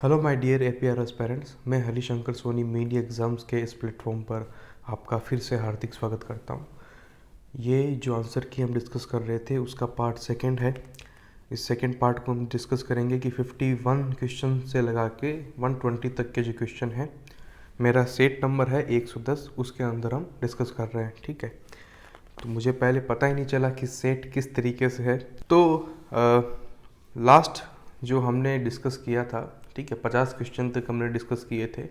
Hello my dear APR aspirants, मैं Harishankar Soni media exams के इस प्लेटफॉर्म पर आपका फिर से हार्दिक स्वागत करता हूं। ये जो आंसर की हम डिस्कस कर रहे थे उसका पार्ट सेकंड है। इस सेकंड पार्ट को हम डिस्कस करेंगे कि 51 क्वेश्चन से लगा के 120 तक के जो क्वेश्चन हैं, मेरा सेट नंबर है 110, उसके अंदर हम डिस्कस कर रहे हैं। ठीक है, तो मुझे पहले पता ही नहीं चला कि सेट किस तरीके से है। तो लास्ट जो हमने डिस्कस किया था, ठीक है, 50 क्वेश्चन तक हमने डिस्कस किए थे,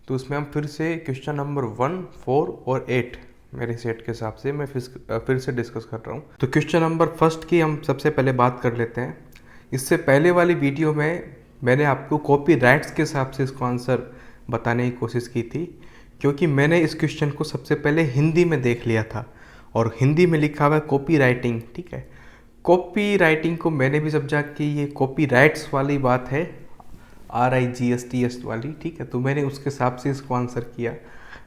तो उसमें हम फिर से क्वेश्चन नंबर 1, 4 और 8 मेरे सेट के हिसाब से मैं फिर से डिस्कस कर रहा हूँ। तो क्वेश्चन नंबर फर्स्ट की हम सबसे पहले बात कर लेते हैं। इससे पहले वाली वीडियो में मैंने आपको कॉपी राइट्स के हिसाब से इसको आंसर बताने की कोशिश की थी, क्योंकि मैंने इस क्वेश्चन को सबसे पहले हिंदी में देख लिया था और हिंदी में लिखा हुआ है कॉपी राइटिंग। ठीक है, कॉपी राइटिंग को मैंने भी समझा कि ये कॉपी राइट्स वाली बात है, RIGSTS वाली। ठीक है, तो मैंने उसके हिसाब से इसको आंसर किया,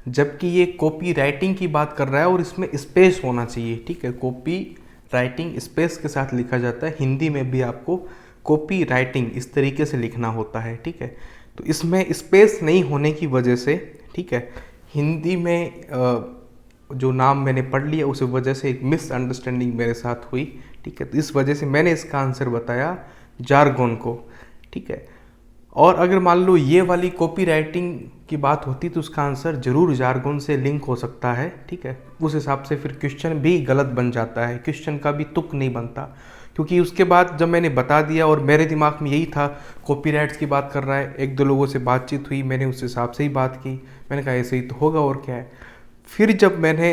जबकि ये कॉपी राइटिंग की बात कर रहा है और इसमें स्पेस होना चाहिए। ठीक है, कॉपी राइटिंग स्पेस के साथ लिखा जाता है। हिंदी में भी आपको कॉपी राइटिंग इस तरीके से लिखना होता है। ठीक है, तो इसमें स्पेस नहीं होने की वजह से, ठीक है, हिंदी में जो नाम मैंने पढ़ लिया उस वजह से एक मिसअंडरस्टैंडिंग मेरे साथ हुई। ठीक है, तो इस वजह से मैंने इसका आंसर बताया जारगोन को। ठीक है, और अगर मान लो ये वाली कॉपी राइटिंग की बात होती तो उसका आंसर जरूर जारगोन से लिंक हो सकता है। ठीक है, उस हिसाब से फिर क्वेश्चन भी गलत बन जाता है, क्वेश्चन का भी तुक नहीं बनता, क्योंकि उसके बाद जब मैंने बता दिया और मेरे दिमाग में यही था कॉपीराइट्स की बात कर रहा है, एक दो लोगों से बातचीत हुई, मैंने उस हिसाब से ही बात की, मैंने कहा ऐसे ही तो होगा और क्या है। फिर जब मैंने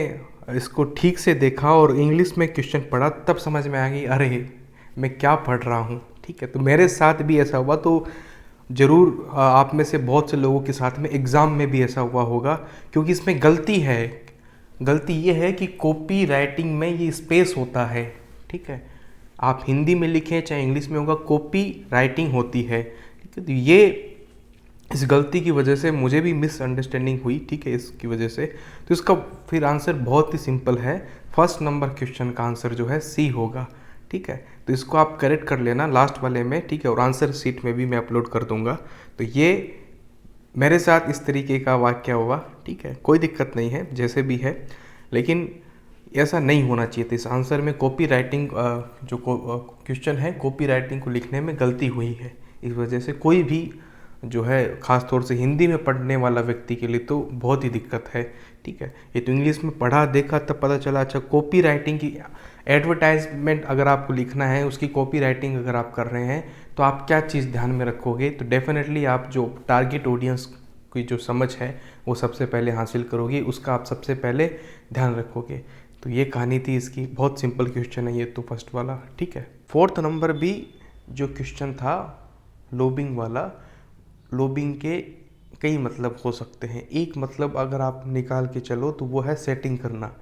इसको ठीक से देखा और इंग्लिश में क्वेश्चन पढ़ा तब समझ में आ गई, अरे मैं क्या पढ़ रहा हूँ। ठीक है, तो मेरे साथ भी ऐसा हुआ, तो ज़रूर आप में से बहुत से लोगों के साथ में एग्ज़ाम में भी ऐसा हुआ होगा, क्योंकि इसमें गलती है। गलती ये है कि कॉपी राइटिंग में ये स्पेस होता है। ठीक है, आप हिंदी में लिखें चाहे इंग्लिश में होगा, कॉपी राइटिंग होती है। ठीक है, तो ये इस गलती की वजह से मुझे भी मिसअंडरस्टैंडिंग हुई। ठीक है, इसकी वजह से तो इसका फिर आंसर बहुत ही सिंपल है। फर्स्ट नंबर क्वेश्चन का आंसर जो है सी होगा। ठीक है, तो इसको आप करेक्ट कर लेना लास्ट वाले में। ठीक है, और आंसर शीट में भी मैं अपलोड कर दूंगा। तो ये मेरे साथ इस तरीके का वाक्य हुआ। ठीक है, कोई दिक्कत नहीं है, जैसे भी है, लेकिन ऐसा नहीं होना चाहिए था। इस आंसर में कॉपी राइटिंग जो क्वेश्चन है, कॉपी राइटिंग को लिखने में गलती हुई है। इस वजह से कोई भी जो है, ख़ास तौर से हिंदी में पढ़ने वाला व्यक्ति के लिए तो बहुत ही दिक्कत है। ठीक है, ये तो इंग्लिश में पढ़ा देखा तब पता चला। अच्छा, कॉपी राइटिंग की एडवर्टाइजमेंट अगर आपको लिखना है, उसकी कॉपी राइटिंग अगर आप कर रहे हैं, तो आप क्या चीज़ ध्यान में रखोगे? तो डेफिनेटली आप जो टारगेट ऑडियंस की जो समझ है वो सबसे पहले हासिल करोगे, उसका आप सबसे पहले ध्यान रखोगे। तो ये कहानी थी इसकी, बहुत सिंपल क्वेश्चन है ये तो फर्स्ट वाला। ठीक है, फोर्थ नंबर भी जो क्वेश्चन था लोबिंग वाला, लोबिंग के कई मतलब हो सकते हैं। एक मतलब अगर आप निकाल के चलो तो वो है सेटिंग करना,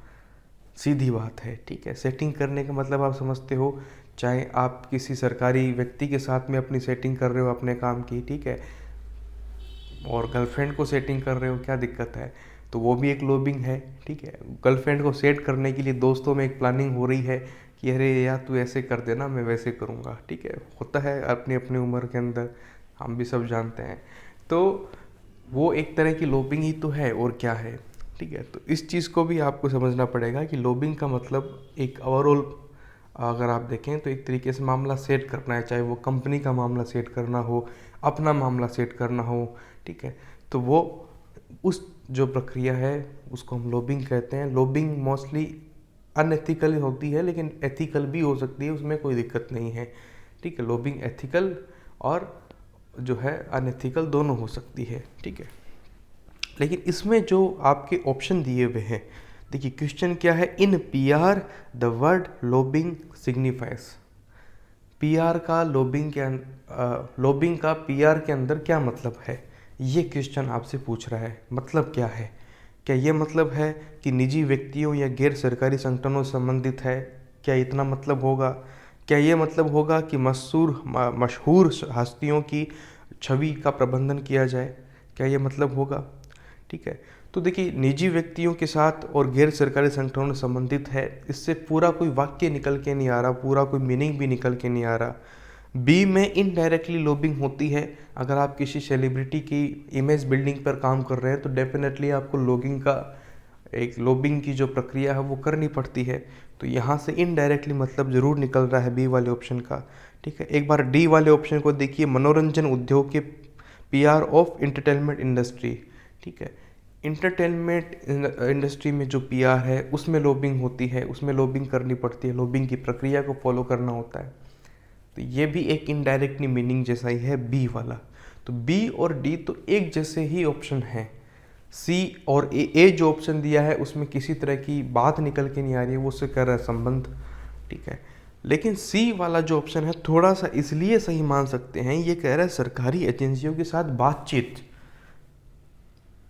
सीधी बात है। ठीक है, सेटिंग करने का मतलब आप समझते हो, चाहे आप किसी सरकारी व्यक्ति के साथ में अपनी सेटिंग कर रहे हो अपने काम की, ठीक है, और गर्लफ्रेंड को सेटिंग कर रहे हो, क्या दिक्कत है? तो वो भी एक लोबिंग है। ठीक है, गर्लफ्रेंड को सेट करने के लिए दोस्तों में एक प्लानिंग हो रही है कि अरे यार तू ऐसे कर देना, मैं वैसे करूँगा। ठीक है, होता है अपनी अपनी उम्र के अंदर, हम भी सब जानते हैं। तो वो एक तरह की लोबिंग ही तो है, और क्या है। ठीक है, तो इस चीज़ को भी आपको समझना पड़ेगा कि लोबिंग का मतलब एक ओवरऑल अगर आप देखें तो एक तरीके से मामला सेट करना है, चाहे वो कंपनी का मामला सेट करना हो, अपना मामला सेट करना हो। ठीक है, तो वो उस जो प्रक्रिया है उसको हम लोबिंग कहते हैं। लोबिंग मोस्टली अनएथिकल होती है, लेकिन एथिकल भी हो सकती है, उसमें कोई दिक्कत नहीं है। ठीक है, लोबिंग एथिकल और जो है अनएथिकल दोनों हो सकती है। ठीक है, लेकिन इसमें जो आपके ऑप्शन दिए हुए हैं, देखिए क्वेश्चन क्या है, in PR the word lobbying signifies. PR का लोबिंग का पीआर के अंदर क्या मतलब है, ये क्वेश्चन आपसे पूछ रहा है। मतलब क्या है? क्या ये मतलब है कि निजी व्यक्तियों या गैर सरकारी संगठनों से संबंधित है? क्या इतना मतलब होगा? क्या ये मतलब होगा कि मशहूर हस्तियों की छवि का प्रबंधन किया जाए? क्या ये मतलब होगा? ठीक है, तो देखिए निजी व्यक्तियों के साथ और गैर सरकारी संगठनों से संबंधित है, इससे पूरा कोई वाक्य निकल के नहीं आ रहा, पूरा कोई मीनिंग भी निकल के नहीं आ रहा। बी में इनडायरेक्टली लॉबिंग होती है। अगर आप किसी सेलिब्रिटी की इमेज बिल्डिंग पर काम कर रहे हैं तो डेफिनेटली आपको लॉबिंग की जो प्रक्रिया है वो करनी पड़ती है। तो यहाँ से इनडायरेक्टली मतलब जरूर निकल रहा है बी वाले ऑप्शन का। ठीक है, एक बार डी वाले ऑप्शन को देखिए, मनोरंजन उद्योग के पीआर ऑफ एंटरटेनमेंट इंडस्ट्री। ठीक है, इंटरटेनमेंट इंडस्ट्री में जो पीआर है उसमें लॉबिंग होती है, उसमें लॉबिंग करनी पड़ती है, लॉबिंग की प्रक्रिया को फॉलो करना होता है। तो ये भी एक इनडायरेक्टली मीनिंग जैसा ही है बी वाला। तो बी और डी तो एक जैसे ही ऑप्शन है। सी और ए जो ऑप्शन दिया है उसमें किसी तरह की बात निकल के नहीं आ रही है, वो उससे कर रहा है संबंध। ठीक है, लेकिन सी वाला जो ऑप्शन है थोड़ा सा इसलिए सही मान सकते हैं, ये कह रहा है सरकारी एजेंसियों के साथ बातचीत।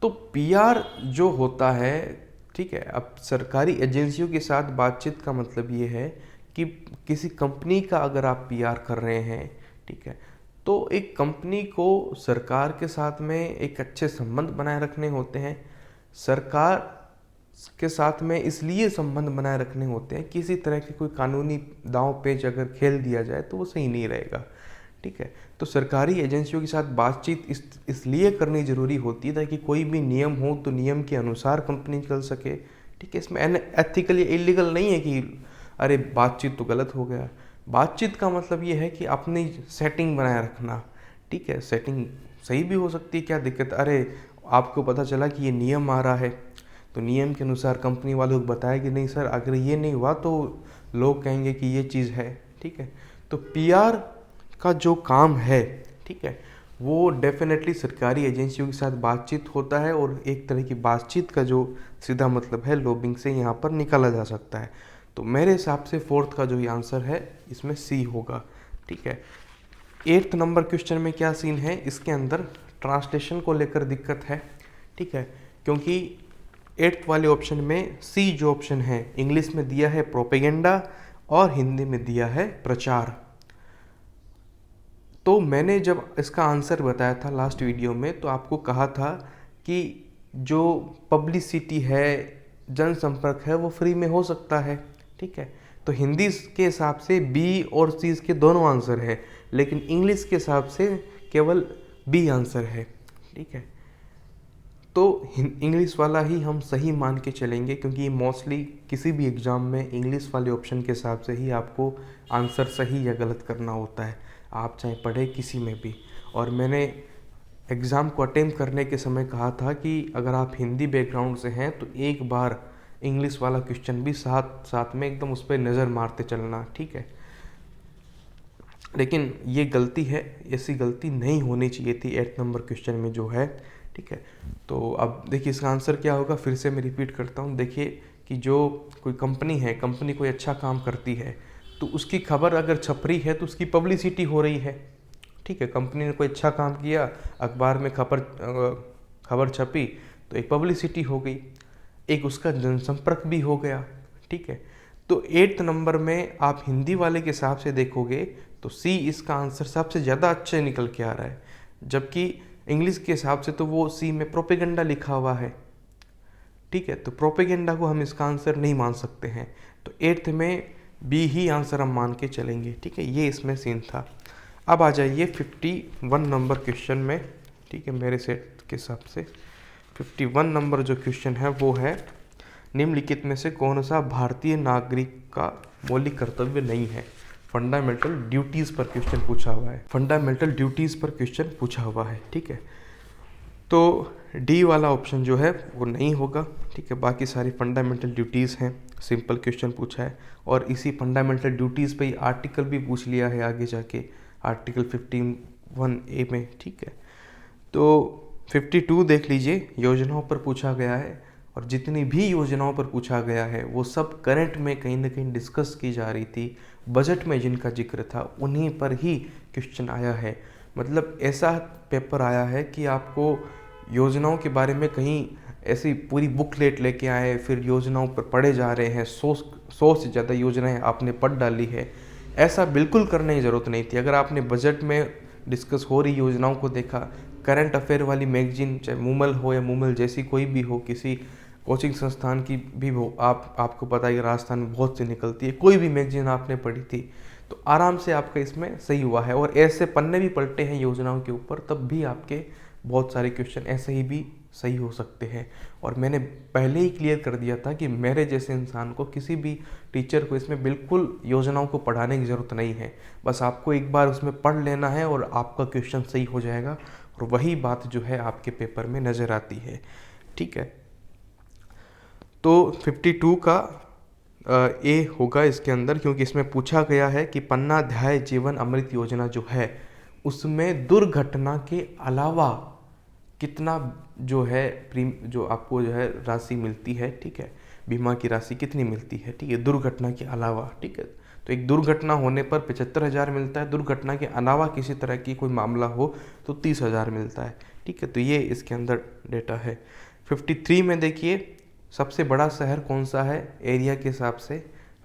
तो पीआर जो होता है, ठीक है, अब सरकारी एजेंसियों के साथ बातचीत का मतलब ये है कि किसी कंपनी का अगर आप पीआर कर रहे हैं, ठीक है, तो एक कंपनी को सरकार के साथ में एक अच्छे संबंध बनाए रखने होते हैं। सरकार के साथ में इसलिए संबंध बनाए रखने होते हैं, किसी तरह के कोई कानूनी दांव पेच अगर खेल दिया जाए तो वो सही नहीं रहेगा। ठीक है, तो सरकारी एजेंसियों के साथ बातचीत इसलिए करनी ज़रूरी होती है ताकि कोई भी नियम हो तो नियम के अनुसार कंपनी चल सके। ठीक है, इसमें एथिकल या इलीगल नहीं है कि अरे बातचीत तो गलत हो गया। बातचीत का मतलब ये है कि अपनी सेटिंग बनाए रखना। ठीक है, सेटिंग सही भी हो सकती है, क्या दिक्कत। अरे आपको पता चला कि ये नियम आ रहा है तो नियम के अनुसार कंपनी वालों को बताया कि नहीं सर, अगर ये नहीं हुआ तो लोग कहेंगे कि ये चीज़ है। ठीक है, तो पीआर का जो काम है, ठीक है, वो डेफिनेटली सरकारी एजेंसियों के साथ बातचीत होता है और एक तरह की बातचीत का जो सीधा मतलब है लॉबिंग से यहाँ पर निकाला जा सकता है। तो मेरे हिसाब से फोर्थ का जो ये आंसर है इसमें सी होगा। ठीक है, 8th नंबर क्वेश्चन में क्या सीन है, इसके अंदर ट्रांसलेशन को लेकर दिक्कत है। ठीक है, क्योंकि 8th वाले ऑप्शन में सी जो ऑप्शन है इंग्लिश में दिया है प्रोपेगेंडा और हिंदी में दिया है प्रचार। तो मैंने जब इसका आंसर बताया था लास्ट वीडियो में तो आपको कहा था कि जो पब्लिसिटी है, जनसंपर्क है, वो फ्री में हो सकता है। ठीक है, तो हिंदी के हिसाब से बी और सी के दोनों आंसर है, लेकिन इंग्लिश के हिसाब से केवल बी आंसर है। ठीक है, तो इंग्लिश वाला ही हम सही मान के चलेंगे, क्योंकि मोस्टली किसी भी एग्ज़ाम में इंग्लिश वाले ऑप्शन के हिसाब से ही आपको आंसर सही या गलत करना होता है, आप चाहे पढ़े किसी में भी। और मैंने एग्ज़ाम को अटेम्प्ट करने के समय कहा था कि अगर आप हिंदी बैकग्राउंड से हैं तो एक बार इंग्लिश वाला क्वेश्चन भी साथ साथ में एकदम उस पर नज़र मारते चलना। ठीक है, लेकिन ये गलती है, ऐसी गलती नहीं होनी चाहिए थी 8th नंबर क्वेश्चन में जो है। ठीक है, तो अब देखिए इसका आंसर क्या होगा, फिर से मैं रिपीट करता हूँ। देखिए कि जो कोई कंपनी है, कंपनी कोई अच्छा काम करती है तो उसकी खबर अगर छप रही है तो उसकी पब्लिसिटी हो रही है। ठीक है, कंपनी ने कोई अच्छा काम किया, अखबार में खबर छपी तो एक पब्लिसिटी हो गई, एक उसका जनसंपर्क भी हो गया। ठीक है, तो 8th नंबर में आप हिंदी वाले के हिसाब से देखोगे तो सी इसका आंसर सबसे ज़्यादा अच्छे निकल के आ रहा है, जबकि इंग्लिश के हिसाब से तो वो सी में प्रोपेगेंडा लिखा हुआ है। ठीक है, तो प्रोपेगेंडा को हम इसका आंसर नहीं मान सकते हैं, तो 8th में बी ही आंसर हम मान के चलेंगे। ठीक है, ये इसमें सीन था। अब आ जाइए 51 नंबर क्वेश्चन में। ठीक है, मेरे सेट के हिसाब से 51 नंबर जो क्वेश्चन है वो है, निम्नलिखित में से कौन सा भारतीय नागरिक का मौलिक कर्तव्य नहीं है। फंडामेंटल ड्यूटीज़ पर क्वेश्चन पूछा हुआ है, फंडामेंटल ड्यूटीज़ पर क्वेश्चन पूछा हुआ है। ठीक है, तो डी वाला ऑप्शन जो है वो नहीं होगा। ठीक है, बाकी सारी फंडामेंटल ड्यूटीज़ हैं, सिंपल क्वेश्चन पूछा है और इसी फंडामेंटल ड्यूटीज़ पे ही आर्टिकल भी पूछ लिया है आगे जाके, आर्टिकल 51A में। ठीक है, तो 52 देख लीजिए, योजनाओं पर पूछा गया है और जितनी भी योजनाओं पर पूछा गया है वो सब करंट में कहीं ना कहीं डिस्कस की जा रही थी, बजट में जिनका जिक्र था उन्हीं पर ही क्वेश्चन आया है। मतलब ऐसा पेपर आया है कि आपको योजनाओं के बारे में कहीं ऐसी पूरी बुकलेट लेके आए, फिर योजनाओं पर पढ़े जा रहे हैं, 100 से ज़्यादा योजनाएं आपने पढ़ डाली है। ऐसा बिल्कुल करने की ज़रूरत नहीं थी। अगर आपने बजट में डिस्कस हो रही योजनाओं को देखा, करंट अफेयर वाली मैगजीन, चाहे मूमल हो या मूमल जैसी कोई भी हो, किसी कोचिंग संस्थान की भी हो, आपको पता है कि राजस्थान में बहुत सी निकलती है, कोई भी मैगजीन आपने पढ़ी थी तो आराम से आपका इसमें सही हुआ है। और ऐसे पन्ने भी पलटे हैं योजनाओं के ऊपर, तब भी आपके बहुत सारे क्वेश्चन ऐसे ही भी सही हो सकते हैं। और मैंने पहले ही क्लियर कर दिया था कि मेरे जैसे इंसान को, किसी भी टीचर को इसमें बिल्कुल योजनाओं को पढ़ाने की ज़रूरत नहीं है। बस आपको एक बार उसमें पढ़ लेना है और आपका क्वेश्चन सही हो जाएगा। और वही बात जो है आपके पेपर में नज़र आती है। ठीक है, तो 52 का ए होगा इसके अंदर, क्योंकि इसमें पूछा गया है कि पन्नाध्याय जीवन अमृत योजना जो है उसमें दुर्घटना के अलावा कितना जो है जो आपको जो है राशि मिलती है। ठीक है, बीमा की राशि कितनी मिलती है। ठीक है, दुर्घटना के अलावा। ठीक है, तो एक दुर्घटना होने पर 75,000 मिलता है, दुर्घटना के अलावा किसी तरह की कोई मामला हो तो 30,000 मिलता है। ठीक है, तो ये इसके अंदर डेटा है। 53 में देखिए, सबसे बड़ा शहर कौन सा है एरिया के हिसाब से।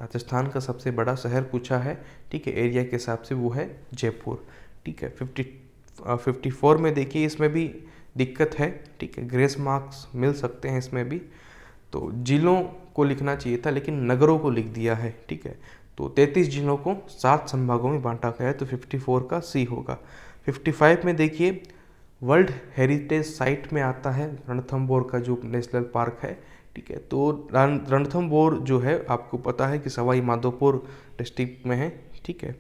राजस्थान का सबसे बड़ा शहर पूछा है। ठीक है, एरिया के हिसाब से वो है जयपुर। ठीक है, 54 में देखिए, इसमें भी दिक्कत है। ठीक है, ग्रेस मार्क्स मिल सकते हैं इसमें भी। तो जिलों को लिखना चाहिए था लेकिन नगरों को लिख दिया है। ठीक है, तो 33 जिलों को 7 संभागों में बांटा गया है, तो 54 का सी होगा। 55 में देखिए, वर्ल्ड हेरिटेज साइट में आता है रणथंभौर का जो नेशनल पार्क है। ठीक है, तो रणथंभौर जो है आपको पता है कि सवाई माधोपुर डिस्ट्रिक्ट में है। ठीक है,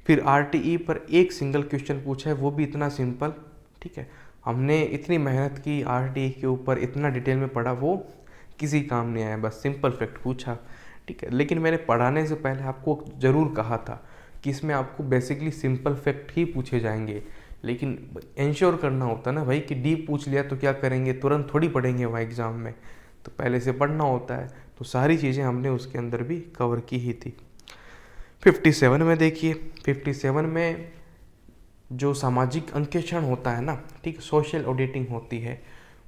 फिर आरटीई पर एक सिंगल क्वेश्चन पूछा है, वो भी इतना सिंपल। ठीक है, हमने इतनी मेहनत की आरटीई के ऊपर, इतना डिटेल में पढ़ा, वो किसी काम नहीं आया, बस सिंपल फैक्ट पूछा। ठीक है, लेकिन मैंने पढ़ाने से पहले आपको ज़रूर कहा था कि इसमें आपको बेसिकली सिंपल फैक्ट ही पूछे जाएंगे, लेकिन इंश्योर करना होता ना भाई कि डीप पूछ लिया तो क्या करेंगे, तुरंत थोड़ी पढ़ेंगे वहाँ एग्ज़ाम में, तो पहले से पढ़ना होता है। तो सारी चीज़ें हमने उसके अंदर भी कवर की ही थी। 57 में देखिए, 57 में जो सामाजिक अंकेक्षण होता है ना, ठीक, सोशल ऑडिटिंग होती है,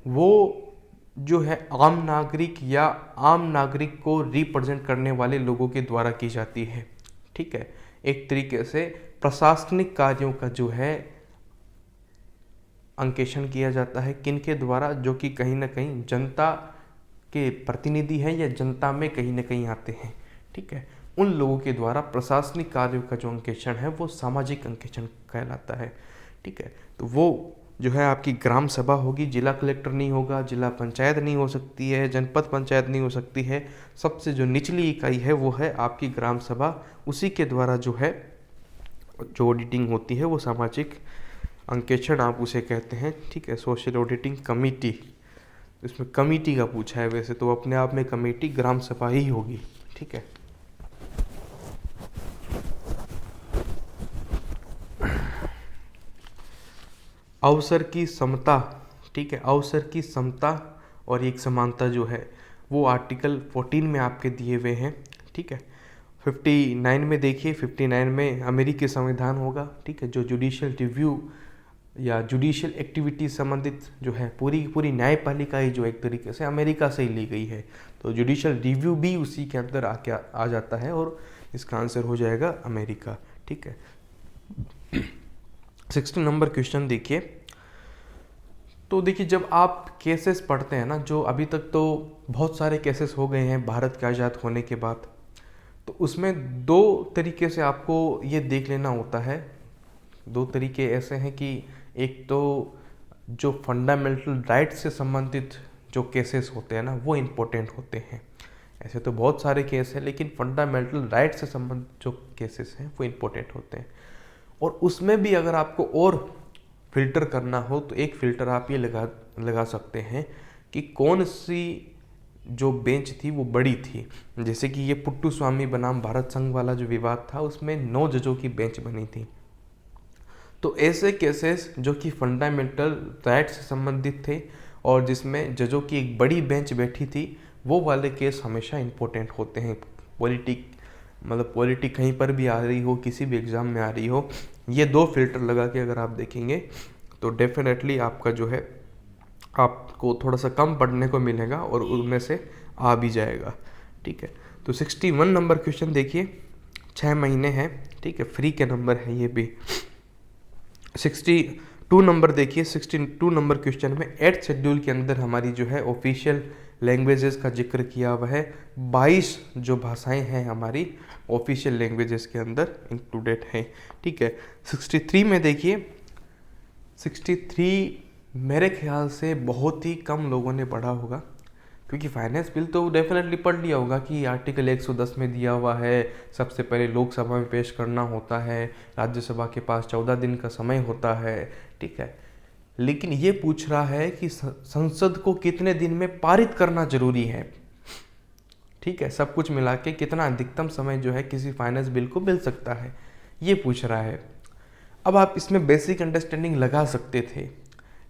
वो जो है आम नागरिक या आम नागरिक को रिप्रेजेंट करने वाले लोगों के द्वारा की जाती है। ठीक है, एक तरीके से प्रशासनिक कार्यों का जो है अंकेक्षण किया जाता है, किन के द्वारा, जो कि कहीं ना कहीं जनता के प्रतिनिधि हैं या जनता में कहीं ना कहीं आते हैं। ठीक है, उन लोगों के द्वारा प्रशासनिक कार्यों का जो अंकेक्षण है वो सामाजिक अंकेक्षण कहलाता है। ठीक है, तो वो जो है आपकी ग्राम सभा होगी, जिला कलेक्टर नहीं होगा, जिला पंचायत नहीं हो सकती है, जनपद पंचायत नहीं हो सकती है, सबसे जो निचली इकाई है वो है आपकी ग्राम सभा। उसी के द्वारा जो है जो ऑडिटिंग होती है वो सामाजिक अंकेक्षण आप उसे कहते हैं। ठीक है, सोशल ऑडिटिंग कमेटी, इसमें कमेटी का पूछा है, वैसे तो अपने आप में कमेटी ग्राम सभा ही होगी। ठीक है, अवसर की समता। ठीक है, अवसर की समता और एक समानता जो है वो आर्टिकल 14 में आपके दिए हुए हैं। ठीक है, 59 में देखिए, 59 में अमेरिकी संविधान होगा। ठीक है, जो जुडिशियल रिव्यू या जुडिशियल एक्टिविटी संबंधित जो है पूरी पूरी न्यायपालिका ही जो एक तरीके से अमेरिका से ही ली गई है, तो जुडिशियल रिव्यू भी उसी के अंदर आ जाता है और इसका आंसर हो जाएगा अमेरिका। ठीक है, 60 नंबर क्वेश्चन देखिए। तो देखिए, जब आप केसेस पढ़ते हैं ना, जो अभी तक तो बहुत सारे केसेस हो गए हैं भारत के आज़ाद होने के बाद, तो उसमें दो तरीके से आपको ये देख लेना होता है। दो तरीके ऐसे हैं कि एक तो जो फंडामेंटल राइट से संबंधित जो केसेस होते हैं ना वो इम्पोर्टेंट होते हैं। ऐसे तो बहुत सारे केस हैं, लेकिन फंडामेंटल राइट से संबंधित जो केसेस हैं वो इम्पोर्टेंट होते हैं। और उसमें भी अगर आपको और फिल्टर करना हो तो एक फिल्टर आप ये लगा सकते हैं कि कौन सी जो बेंच थी वो बड़ी थी। जैसे कि ये पुट्टू स्वामी बनाम भारत संघ वाला जो विवाद था, उसमें 9 जजों की बेंच बनी थी। तो ऐसे केसेस जो कि फंडामेंटल राइट से संबंधित थे और जिसमें जजों की एक बड़ी बेंच बैठी थी, वो वाले केस हमेशा इम्पोर्टेंट होते हैं। पॉलिटिक कहीं पर भी आ रही हो, किसी भी एग्ज़ाम में आ रही हो, ये दो फिल्टर लगा के अगर आप देखेंगे तो डेफिनेटली आपका जो है आपको थोड़ा सा कम पढ़ने को मिलेगा और उनमें से आ भी जाएगा। ठीक है, तो 61 नंबर क्वेश्चन देखिए, 6 महीने हैं। ठीक है, फ्री के नंबर है ये भी। 62 नंबर देखिए, 62 नंबर क्वेश्चन में 8th शेड्यूल के अंदर हमारी जो है ऑफिशियल लैंग्वेजेस का जिक्र किया हुआ है। 22 जो भाषाएं हैं हमारी ऑफिशियल लैंग्वेजेस के अंदर इंक्लूडेड हैं, ठीक है। 63 में देखिए, 63 मेरे ख्याल से बहुत ही कम लोगों ने पढ़ा होगा, क्योंकि फाइनेंस बिल तो डेफिनेटली पढ़ लिया होगा कि आर्टिकल 110 में दिया हुआ है, सबसे पहले लोकसभा में पेश करना होता है, राज्यसभा के पास 14 दिन का समय होता है, ठीक है। लेकिन ये पूछ रहा है कि संसद को कितने दिन में पारित करना जरूरी है, ठीक है। सब कुछ मिला के कितना अधिकतम समय जो है किसी फाइनेंस बिल को मिल सकता है, ये पूछ रहा है। अब आप इसमें बेसिक अंडरस्टैंडिंग लगा सकते थे,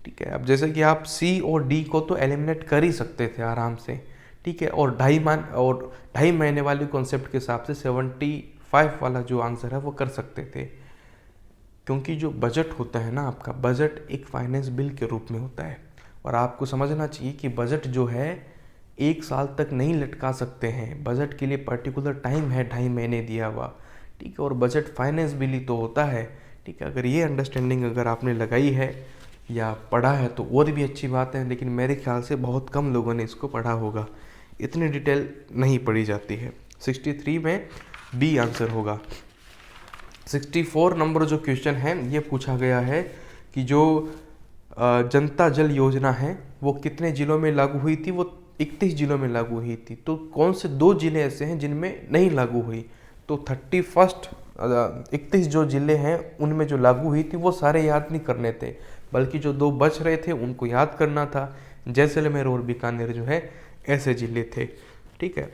ठीक है। अब जैसे कि आप सी और डी को तो एलिमिनेट कर ही सकते थे आराम से, ठीक है। और ढाई महीने वाले कॉन्सेप्ट के हिसाब से 75 वाला जो आंसर है वो कर सकते थे, क्योंकि जो बजट होता है ना आपका, बजट एक फाइनेंस बिल के रूप में होता है। और आपको समझना चाहिए कि बजट जो है 1 साल तक नहीं लटका सकते हैं, बजट के लिए पर्टिकुलर टाइम है 2.5 महीने दिया हुआ, ठीक है। और बजट फाइनेंस बिल ही तो होता है, ठीक है। अगर ये अंडरस्टैंडिंग अगर आपने लगाई है या पढ़ा है तो और भी अच्छी बात है, लेकिन मेरे ख्याल से बहुत कम लोगों ने इसको पढ़ा होगा, इतनी डिटेल नहीं पढ़ी जाती है। 63 में बी आंसर होगा। 64 नंबर जो क्वेश्चन है ये पूछा गया है कि जो जनता जल योजना है वो कितने जिलों में लागू हुई थी, वो 31 जिलों में लागू हुई थी। तो कौन से 2 जिले ऐसे हैं जिनमें नहीं लागू हुई, तो 31 जो जिले हैं उनमें जो लागू हुई थी वो सारे याद नहीं करने थे, बल्कि जो 2 बच रहे थे उनको याद करना था। जैसलमेर और बीकानेर जो है ऐसे जिले थे, ठीक है।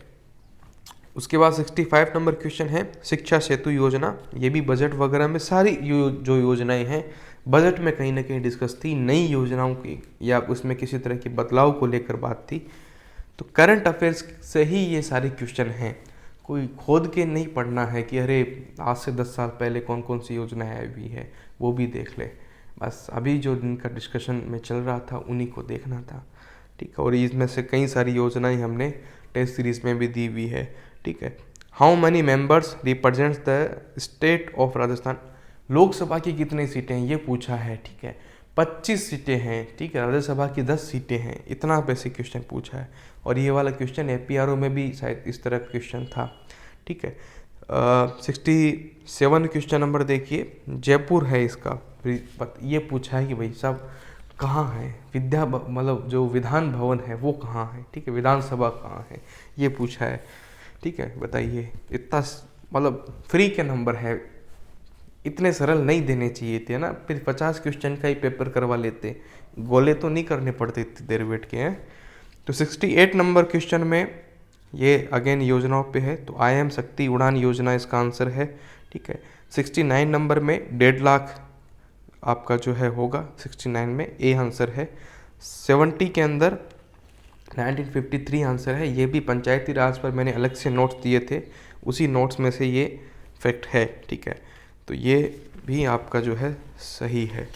उसके बाद 65 नंबर क्वेश्चन है शिक्षा सेतु योजना। ये भी बजट वगैरह में सारी जो योजनाएं हैं बजट में कहीं ना कहीं डिस्कस थी, नई योजनाओं की या उसमें किसी तरह के बदलाव को लेकर बात थी। तो करंट अफेयर्स से ही ये सारे क्वेश्चन हैं, कोई खोद के नहीं पढ़ना है कि अरे आज से 10 साल पहले कौन कौन सी योजनाएं आई हुई है वो भी देख ले। बस अभी जो दिन का डिस्कशन में चल रहा था उन्हीं को देखना था, ठीक है। और इसमें से कई सारी योजनाएं हमने टेस्ट सीरीज में भी दी हुई है, ठीक है। How many members represents the state of Rajasthan. Lok Sabha की कितनी सीटें हैं ये पूछा है, ठीक है। 25 सीटें हैं, ठीक है। राज्यसभा की 10 सीटें हैं, इतना बेसिक क्वेश्चन पूछा है। और ये वाला क्वेश्चन APRO में भी शायद इस तरह का क्वेश्चन था, ठीक है। 67 क्वेश्चन नंबर देखिए, जयपुर है इसका, ये पूछा है कि भाई साहब कहाँ है मतलब जो विधान भवन है वो कहाँ है, ठीक है। विधानसभा कहाँ है ये पूछा है, ठीक है। बताइए, इतना मतलब फ्री के नंबर है, इतने सरल नहीं देने चाहिए थे ना, फिर 50 क्वेश्चन का ही पेपर करवा लेते, गोले तो नहीं करने पड़ते इतनी देर बैठ के हैं। तो 68 नंबर क्वेश्चन में ये अगेन योजनाओं पे है, तो IIM शक्ति उड़ान योजना इसका आंसर है, ठीक है। 69 नंबर में 1.5 लाख आपका जो है होगा, 69 में ए आंसर है। 70 के अंदर 1953 आंसर है, ये भी पंचायती राज पर मैंने अलग से नोट्स दिए थे, उसी नोट्स में से ये फैक्ट है, ठीक है। तो ये भी आपका जो है सही है।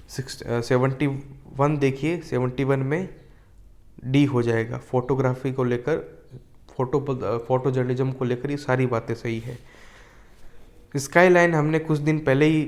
71 देखिए, 71 में डी हो जाएगा, फोटोग्राफी को लेकर, फोटो जर्नलिज्म को लेकर ये सारी बातें सही है। स्काई लाइन हमने कुछ दिन पहले ही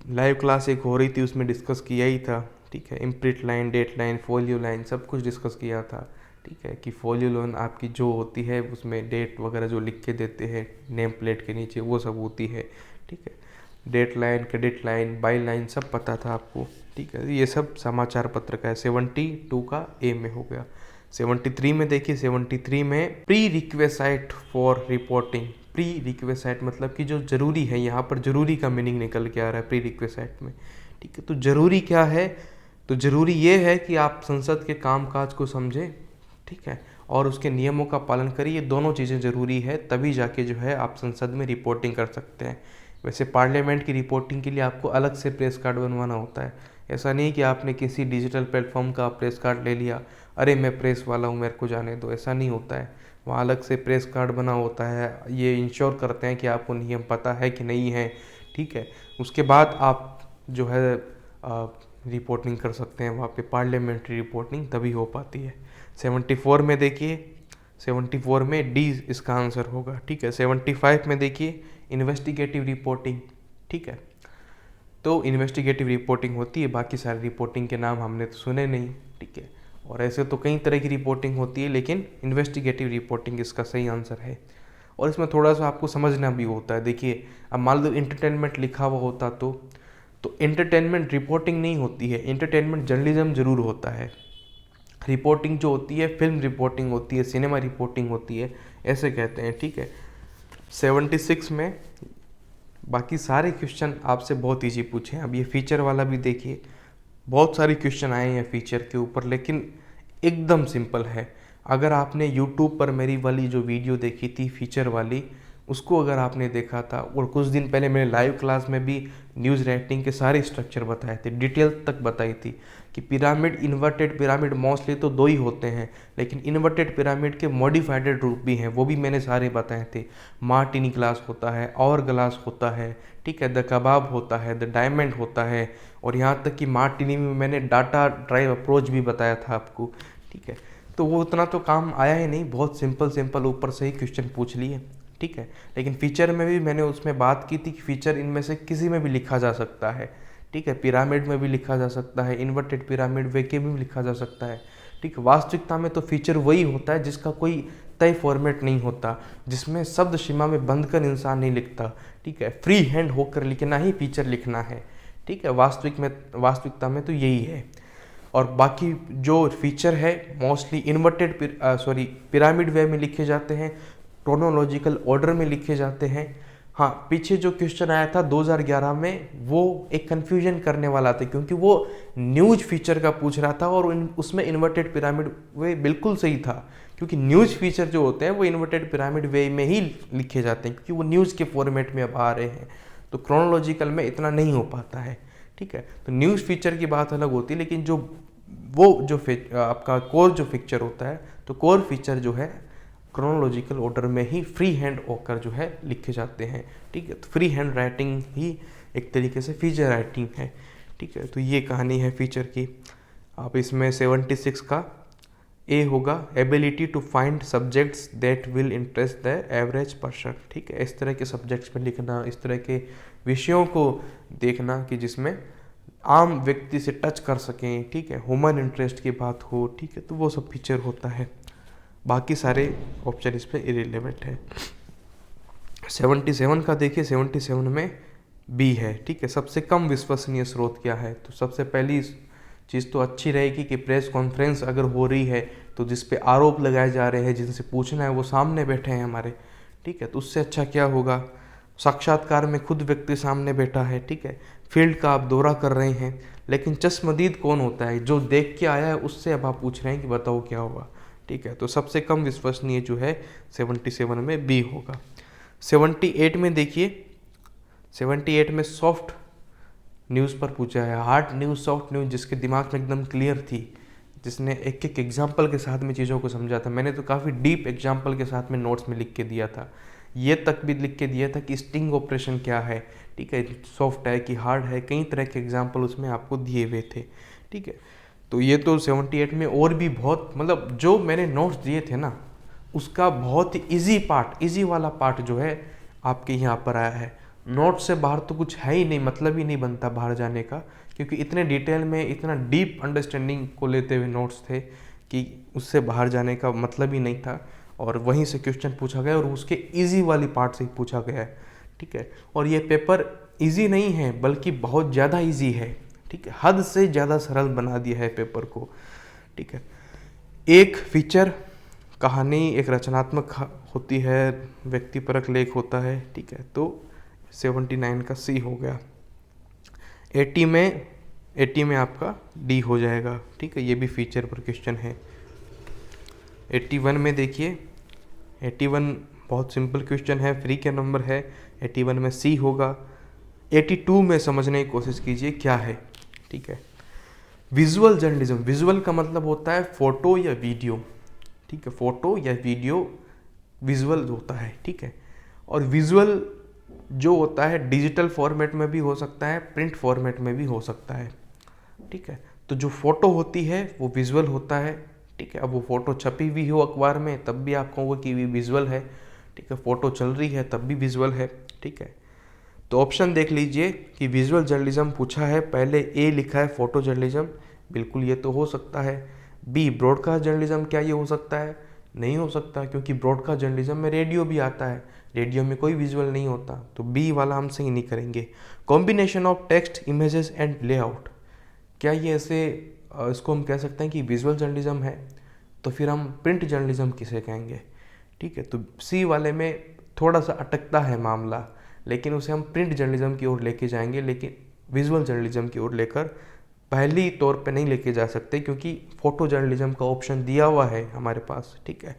लाइव क्लास एक हो रही थी उसमें डिस्कस किया ही था, ठीक है। Imprint line, date line, folio line सब कुछ डिस्कस किया था, ठीक है। कि फोलियो लाइन आपकी जो होती है उसमें डेट वगैरह जो लिख के देते हैं नेम प्लेट के नीचे वो सब होती है, ठीक है। Date line, credit line, by line सब पता था आपको, ठीक है। ये सब समाचार पत्र का है। 72 का ए में हो गया। 73 में देखिए, 73 में pre requisite for reporting. Pre requisite मतलब कि जो जरूरी है, यहाँ पर जरूरी का मीनिंग निकल के आ रहा है प्री रिक्वेसाइट में, ठीक है। तो जरूरी क्या है, तो जरूरी ये है कि आप संसद के कामकाज को समझें, ठीक है, और उसके नियमों का पालन करिए। ये दोनों चीज़ें ज़रूरी है, तभी जाके जो है आप संसद में रिपोर्टिंग कर सकते हैं। वैसे पार्लियामेंट की रिपोर्टिंग के लिए आपको अलग से प्रेस कार्ड बनवाना होता है। ऐसा नहीं कि आपने किसी डिजिटल प्लेटफॉर्म का प्रेस कार्ड ले लिया, अरे मैं प्रेस वाला हूँ मेरे को जाने दो, ऐसा नहीं होता है। वहाँ अलग से प्रेस कार्ड बना होता है, ये इंश्योर करते हैं कि आपको नियम पता है कि नहीं है, ठीक है। उसके बाद आप जो है रिपोर्टिंग कर सकते हैं वहाँ पे, पार्लियामेंट्री रिपोर्टिंग तभी हो पाती है। 74 में देखिए, 74 में डी इसका आंसर होगा, ठीक है। 75 में देखिए इन्वेस्टिगेटिव रिपोर्टिंग, ठीक है। तो इन्वेस्टिगेटिव रिपोर्टिंग होती है, बाकी सारी रिपोर्टिंग के नाम हमने तो सुने नहीं, ठीक है। और ऐसे तो कई तरह की रिपोर्टिंग होती है, लेकिन इन्वेस्टिगेटिव रिपोर्टिंग इसका सही आंसर है। और इसमें थोड़ा सा आपको समझना भी होता है। देखिए, अब मान लो इंटरटेनमेंट लिखा हुआ होता तो एंटरटेनमेंट रिपोर्टिंग नहीं होती है, एंटरटेनमेंट जर्नलिज्म जरूर होता है। रिपोर्टिंग जो होती है फिल्म रिपोर्टिंग होती है, सिनेमा रिपोर्टिंग होती है, ऐसे कहते हैं, ठीक है। 76 में बाकी सारे क्वेश्चन आपसे बहुत ईजी पूछे। अब ये फीचर वाला भी देखिए, बहुत सारे क्वेश्चन आए हैं फीचर के ऊपर, लेकिन एकदम सिंपल है। अगर आपने यूट्यूब पर मेरी वाली जो वीडियो देखी थी फीचर वाली, उसको अगर आपने देखा था, और कुछ दिन पहले मैंने लाइव क्लास में भी न्यूज़ राइटिंग के सारे स्ट्रक्चर बताए थे, डिटेल तक बताई थी कि पिरामिड, इन्वर्टेड पिरामिड मोस्टली तो दो ही होते हैं, लेकिन इन्वर्टेड पिरामिड के मॉडिफाइड रूप भी हैं, वो भी मैंने सारे बताए थे। मार्टिनी ग्लास होता है, और ग्लास होता है, ठीक है, द कबाब होता है, द डायमंड होता है, और यहाँ तक कि मार्टिनी में मैंने डाटा ड्राइव अप्रोच भी बताया था आपको, ठीक है। तो वो उतना तो काम आया ही नहीं, बहुत सिंपल सिंपल ऊपर से ही क्वेश्चन पूछ लिए, ठीक है। लेकिन फीचर में भी मैंने उसमें बात की थी कि फीचर इनमें से किसी में भी लिखा जा सकता है, ठीक है। पिरामिड में भी लिखा जा सकता है, इन्वर्टेड पिरामिड वे के भी लिखा जा सकता है, ठीक है। वास्तविकता में तो फीचर वही होता है जिसका कोई तय फॉर्मेट नहीं होता, जिसमें शब्द सीमा में बंद कर इंसान नहीं लिखता, ठीक है। फ्री हैंड होकर लिखना ही फीचर लिखना है, ठीक है। वास्तविकता में तो यही है। और बाकी जो फीचर है मोस्टली इन्वर्टेड पिरामिड वे में लिखे जाते हैं, क्रोनोलॉजिकल ऑर्डर में लिखे जाते हैं। हाँ, पीछे जो क्वेश्चन आया था 2011 में, वो एक कन्फ्यूजन करने वाला था, क्योंकि वो न्यूज फीचर का पूछ रहा था, और उसमें इन्वर्टेड पिरामिड वे बिल्कुल सही था, क्योंकि न्यूज फीचर जो होते हैं वो इन्वर्टेड पिरामिड वे में ही लिखे जाते हैं, क्योंकि वो न्यूज़ के फॉर्मेट में अब आ रहे हैं, तो क्रोनोलॉजिकल में इतना नहीं हो पाता है, ठीक है। तो न्यूज़ फीचर की बात अलग होती है, लेकिन जो आपका कोर जो फीचर होता है, तो कोर फीचर जो है क्रोनोलॉजिकल ऑर्डर में ही फ्री हैंड होकर जो है लिखे जाते हैं, ठीक है। तो फ्री हैंड राइटिंग ही एक तरीके से फीचर राइटिंग है, ठीक है। तो ये कहानी है फीचर की। आप इसमें 76 का ए होगा, ability to find subjects that will interest the average person, ठीक है। इस तरह के सब्जेक्ट्स में लिखना, इस तरह के विषयों को देखना कि जिसमें आम व्यक्ति से टच कर सकें, ठीक है, ह्यूमन इंटरेस्ट की बात हो, ठीक है। तो वो सब फीचर होता है, बाकी सारे ऑप्शन इस पर इरेलेवेंट है। 77 का देखिए, 77 में बी है, ठीक है। सबसे कम विश्वसनीय स्रोत क्या है? तो सबसे पहली चीज़ तो अच्छी रहेगी कि प्रेस कॉन्फ्रेंस अगर हो रही है तो जिस पे आरोप लगाए जा रहे हैं, जिनसे पूछना है वो सामने बैठे हैं हमारे, ठीक है। तो उससे अच्छा क्या होगा? साक्षात्कार में खुद व्यक्ति सामने बैठा है, ठीक है। फील्ड का आप दौरा कर रहे हैं, लेकिन चश्मदीद कौन होता है? जो देख के आया है उससे अब आप पूछ रहे हैं कि बताओ क्या होगा, ठीक है। तो सबसे कम विश्वसनीय जो है 77 में बी होगा। 78 में देखिए, 78 में सॉफ्ट न्यूज़ पर पूछा है, हार्ड न्यूज़, सॉफ्ट न्यूज़, जिसके दिमाग में एकदम क्लियर थी, जिसने एक एक एग्जाम्पल के साथ में चीज़ों को समझा था। मैंने तो काफ़ी डीप एग्जाम्पल के साथ में नोट्स में लिख के दिया था, ये तक भी लिख के दिया था कि स्टिंग ऑपरेशन क्या है, ठीक है, सॉफ्ट है कि हार्ड है, कई तरह के एग्जाम्पल उसमें आपको दिए हुए थे, ठीक है। तो ये तो 78 में और भी बहुत, मतलब जो मैंने नोट्स दिए थे ना, उसका बहुत ही ईजी वाला पार्ट जो है आपके यहाँ पर आया है। नोट से बाहर तो कुछ है ही नहीं, मतलब ही नहीं बनता बाहर जाने का, क्योंकि इतने डिटेल में, इतना डीप अंडरस्टैंडिंग को लेते हुए नोट्स थे कि उससे बाहर जाने का मतलब ही नहीं था। और वहीं से क्वेश्चन पूछा गया और उसके इजी वाली पार्ट से ही पूछा गया है, ठीक है। और ये पेपर इजी नहीं है, बल्कि बहुत ज़्यादा इजी है, ठीक है, हद से ज़्यादा सरल बना दिया है पेपर को, ठीक है। एक फीचर कहानी एक रचनात्मक होती है, व्यक्तिपरक लेख होता है, ठीक है। तो 79 का सी हो गया। 80 में आपका डी हो जाएगा, ठीक है। ये भी फीचर पर क्वेश्चन है। 81 में देखिए, 81 बहुत सिंपल क्वेश्चन है, फ्री के नंबर है, 81 में सी होगा। 82 में समझने की कोशिश कीजिए क्या है, ठीक है। विजुअल जर्नलिज्म, विजुअल का मतलब होता है फोटो या वीडियो, ठीक है, फोटो या वीडियो विजुअल होता है, ठीक है। और विजुअल जो होता है डिजिटल फॉर्मेट में भी हो सकता है, प्रिंट फॉर्मेट में भी हो सकता है, ठीक है। तो जो फोटो होती है वो विजुअल होता है, ठीक है। अब वो फोटो छपी हुई हो अखबार में तब भी आप कहोगे कि ये विजुअल है, ठीक है। फोटो चल रही है तब भी विजुअल है, ठीक है। तो ऑप्शन देख लीजिए कि विजुअल जर्नलिज्म पूछा है, पहले ए लिखा है फोटो जर्नलिज्म, बिल्कुल ये तो हो सकता है। बी ब्रॉडकास्ट जर्नलिज्म, क्या ये हो सकता है? नहीं हो सकता, क्योंकि ब्रॉडकास्ट जर्नलिज्म में रेडियो भी आता है, रेडियो में कोई विजुअल नहीं होता, तो बी वाला हम सही नहीं करेंगे। Combination of text, images and layout, क्या ये ऐसे इसको हम कह सकते हैं कि विजुअल जर्नलिज्म है? तो फिर हम प्रिंट जर्नलिज्म किसे कहेंगे? ठीक है, तो सी वाले में थोड़ा सा अटकता है मामला, लेकिन उसे हम प्रिंट जर्नलिज्म की ओर लेके जाएंगे, लेकिन विजुअल जर्नलिज्म की ओर लेकर पहली तौर पे नहीं लेके जा सकते, क्योंकि फोटो जर्नलिज्म का ऑप्शन दिया हुआ है हमारे पास। ठीक है,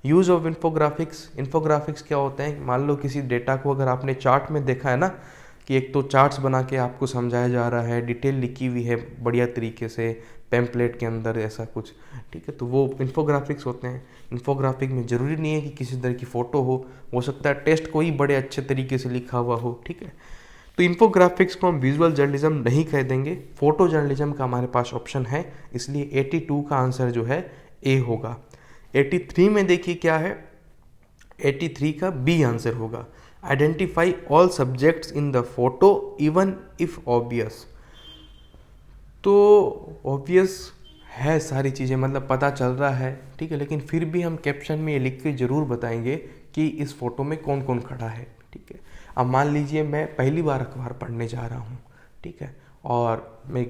यूज़ ऑफ इन्फोग्राफिक्स, इन्फोग्राफिक्स क्या होते हैं? मान लो किसी डेटा को अगर आपने चार्ट में देखा है ना, कि एक तो चार्ट्स बना के आपको समझाया जा रहा है, डिटेल लिखी हुई है बढ़िया तरीके से पैम्पलेट के अंदर, ऐसा कुछ। ठीक है, तो वो इन्फोग्राफिक्स होते हैं। इन्फोग्राफिक में ज़रूरी नहीं है कि किसी तरह की फ़ोटो हो सकता है टेक्स्ट को ही बड़े अच्छे तरीके से लिखा हुआ हो। ठीक है, तो इन्फोग्राफिक्स को हम विजुअल जर्नलिज्म नहीं कह देंगे, फोटो जर्नलिज्म का हमारे पास ऑप्शन है, इसलिए 82 का आंसर जो है ए होगा। 83 में देखिए क्या है, 83 का बी आंसर होगा। Identify all subjects in the photo even if obvious, तो ऑब्वियस है सारी चीज़ें, मतलब पता चल रहा है। ठीक है, लेकिन फिर भी हम कैप्शन में ये लिख के ज़रूर बताएंगे कि इस फोटो में कौन कौन खड़ा है। ठीक है, अब मान लीजिए मैं पहली बार अखबार पढ़ने जा रहा हूँ। ठीक है, और मैं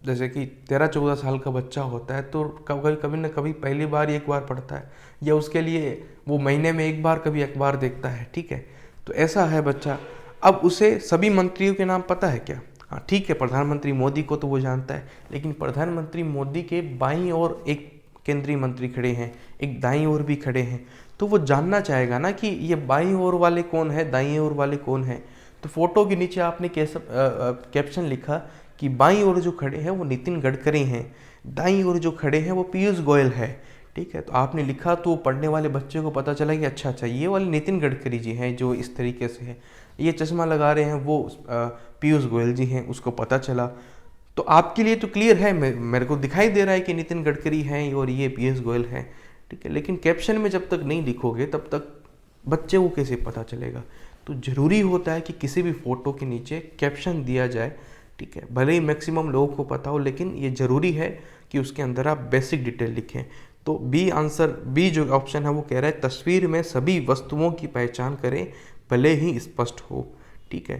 जैसे कि 13-14 साल का बच्चा होता है, तो कभी न कभी पहली बार ही एक बार पढ़ता है, या उसके लिए वो महीने में एक बार कभी अखबार देखता है। ठीक है, तो ऐसा है बच्चा। अब उसे सभी मंत्रियों के नाम पता है क्या? हाँ ठीक है, प्रधानमंत्री मोदी को तो वो जानता है, लेकिन प्रधानमंत्री मोदी के बाईं ओर एक केंद्रीय मंत्री खड़े हैं, एक दाईं ओर भी खड़े हैं, तो वो जानना चाहेगा ना कि ये बाईं ओर वाले कौन है, दाईं ओर वाले कौन है। तो फोटो के नीचे आपने कैप्शन लिखा कि बाईं ओर जो खड़े हैं वो नितिन गडकरी हैं, दाईं ओर जो खड़े हैं वो पीयूष गोयल है। ठीक है, तो आपने लिखा तो पढ़ने वाले बच्चे को पता चला कि अच्छा ये वाले नितिन गडकरी जी हैं जो इस तरीके से है, ये चश्मा लगा रहे हैं वो पीयूष गोयल जी हैं, उसको पता चला। तो आपके लिए तो क्लियर है, मेरे को दिखाई दे रहा है कि नितिन गडकरी हैं और ये पीयूष गोयल हैं। ठीक है, लेकिन कैप्शन में जब तक नहीं लिखोगे तब तक बच्चे को कैसे पता चलेगा? तो ज़रूरी होता है कि किसी भी फ़ोटो के नीचे कैप्शन दिया जाए। ठीक है, भले ही मैक्सिमम लोगों को पता हो, लेकिन ये ज़रूरी है कि उसके अंदर आप बेसिक डिटेल लिखें। तो बी आंसर, बी जो ऑप्शन है वो कह रहा है तस्वीर में सभी वस्तुओं की पहचान करें भले ही स्पष्ट हो। ठीक है,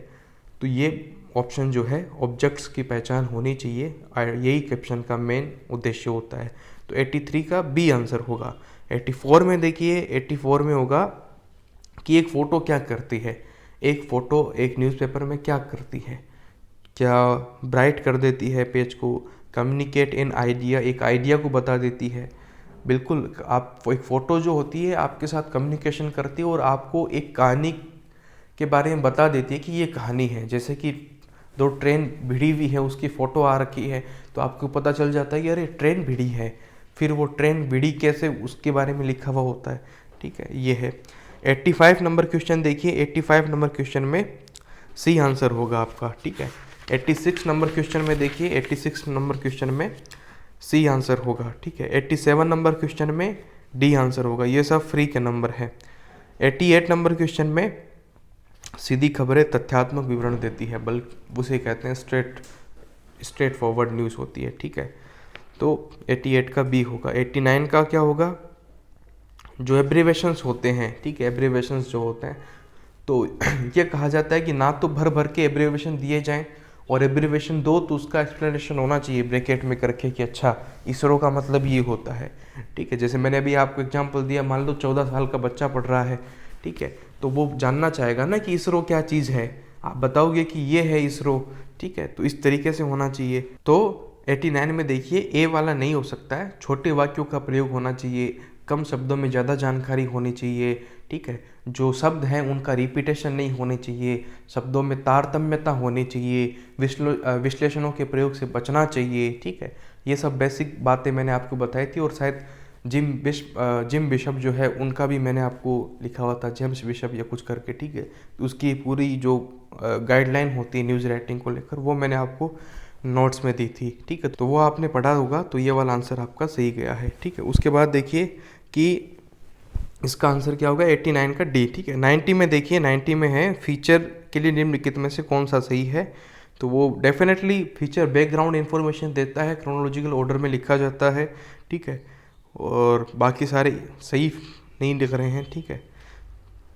तो ये ऑप्शन जो है ऑब्जेक्ट्स की पहचान होनी चाहिए, और यही कैप्शन का मेन उद्देश्य होता है। तो 83 का बी आंसर होगा। 84 में देखिए, 84 में होगा कि एक फ़ोटो क्या करती है। एक फ़ोटो एक न्यूज़पेपर में क्या करती है? क्या ब्राइट कर देती है पेज को, कम्युनिकेट इन आइडिया, एक आइडिया को बता देती है। बिल्कुल, आप एक फ़ोटो जो होती है आपके साथ कम्युनिकेशन करती है और आपको एक कहानी के बारे में बता देती है कि ये कहानी है। जैसे कि दो ट्रेन भिड़ी हुई है, उसकी फ़ोटो आ रखी है, तो आपको पता चल जाता है कि अरे ट्रेन भिड़ी है, फिर वो ट्रेन भिड़ी कैसे, उसके बारे में लिखा हुआ होता है। ठीक है, ये है। 85 नंबर क्वेश्चन देखिए, 85 नंबर क्वेश्चन में सी आंसर होगा आपका। ठीक है, 86 नंबर क्वेश्चन में देखिए, 86 नंबर क्वेश्चन में सी आंसर होगा। ठीक है, 87 नंबर क्वेश्चन में डी आंसर होगा। ये सब फ्री के नंबर है। 88 नंबर क्वेश्चन में सीधी खबरें तथ्यात्मक विवरण देती है, बल्कि उसे कहते हैं स्ट्रेट फॉरवर्ड न्यूज़ होती है। ठीक है, तो 88 का बी होगा। 89 का क्या होगा? जो एब्रीवेशंस होते हैं, ठीक है, एब्रीवेशंस जो होते हैं, तो ये कहा जाता है कि ना तो भर भर के एब्रीवेशन दिए जाएं, और एब्रीवेशन दो तो उसका एक्सप्लेनेशन होना चाहिए ब्रैकेट में करके कि अच्छा इसरो का मतलब ये होता है। ठीक है, जैसे मैंने अभी आपको एग्जांपल दिया, मान लो 14 साल का बच्चा पढ़ रहा है। ठीक है, तो वो जानना चाहेगा ना कि इसरो क्या चीज़ है, आप बताओगे कि ये है इसरो। ठीक है, तो इस तरीके से होना चाहिए। तो 89 में देखिए ए वाला नहीं हो सकता है, छोटे वाक्यों का प्रयोग होना चाहिए, कम शब्दों में ज़्यादा जानकारी होनी चाहिए। ठीक है, जो शब्द हैं उनका रिपीटेशन नहीं होने चाहिए, शब्दों में तारतम्यता होनी चाहिए, विश्लेषणों के प्रयोग से बचना चाहिए। ठीक है, ये सब बेसिक बातें मैंने आपको बताई थी, और शायद जिम बिशप जो है उनका भी मैंने आपको लिखा हुआ था, जेम्स बिशप या कुछ करके। ठीक है, तो उसकी पूरी जो गाइडलाइन होती है न्यूज़ राइटिंग को लेकर, वो मैंने आपको नोट्स में दी थी। ठीक है, तो वो आपने पढ़ा होगा, तो ये वाला आंसर आपका सही गया है। ठीक है, उसके बाद देखिए कि इसका आंसर क्या होगा, 89 का डी। ठीक है, 90 में देखिए, 90 में है फीचर के लिए निम्नलिखित में से कौन सा सही है? तो वो डेफिनेटली फीचर बैकग्राउंड इन्फॉर्मेशन देता है, क्रोनोलॉजिकल ऑर्डर में लिखा जाता है। ठीक है, और बाकी सारे सही नहीं लिख रहे हैं, ठीक है।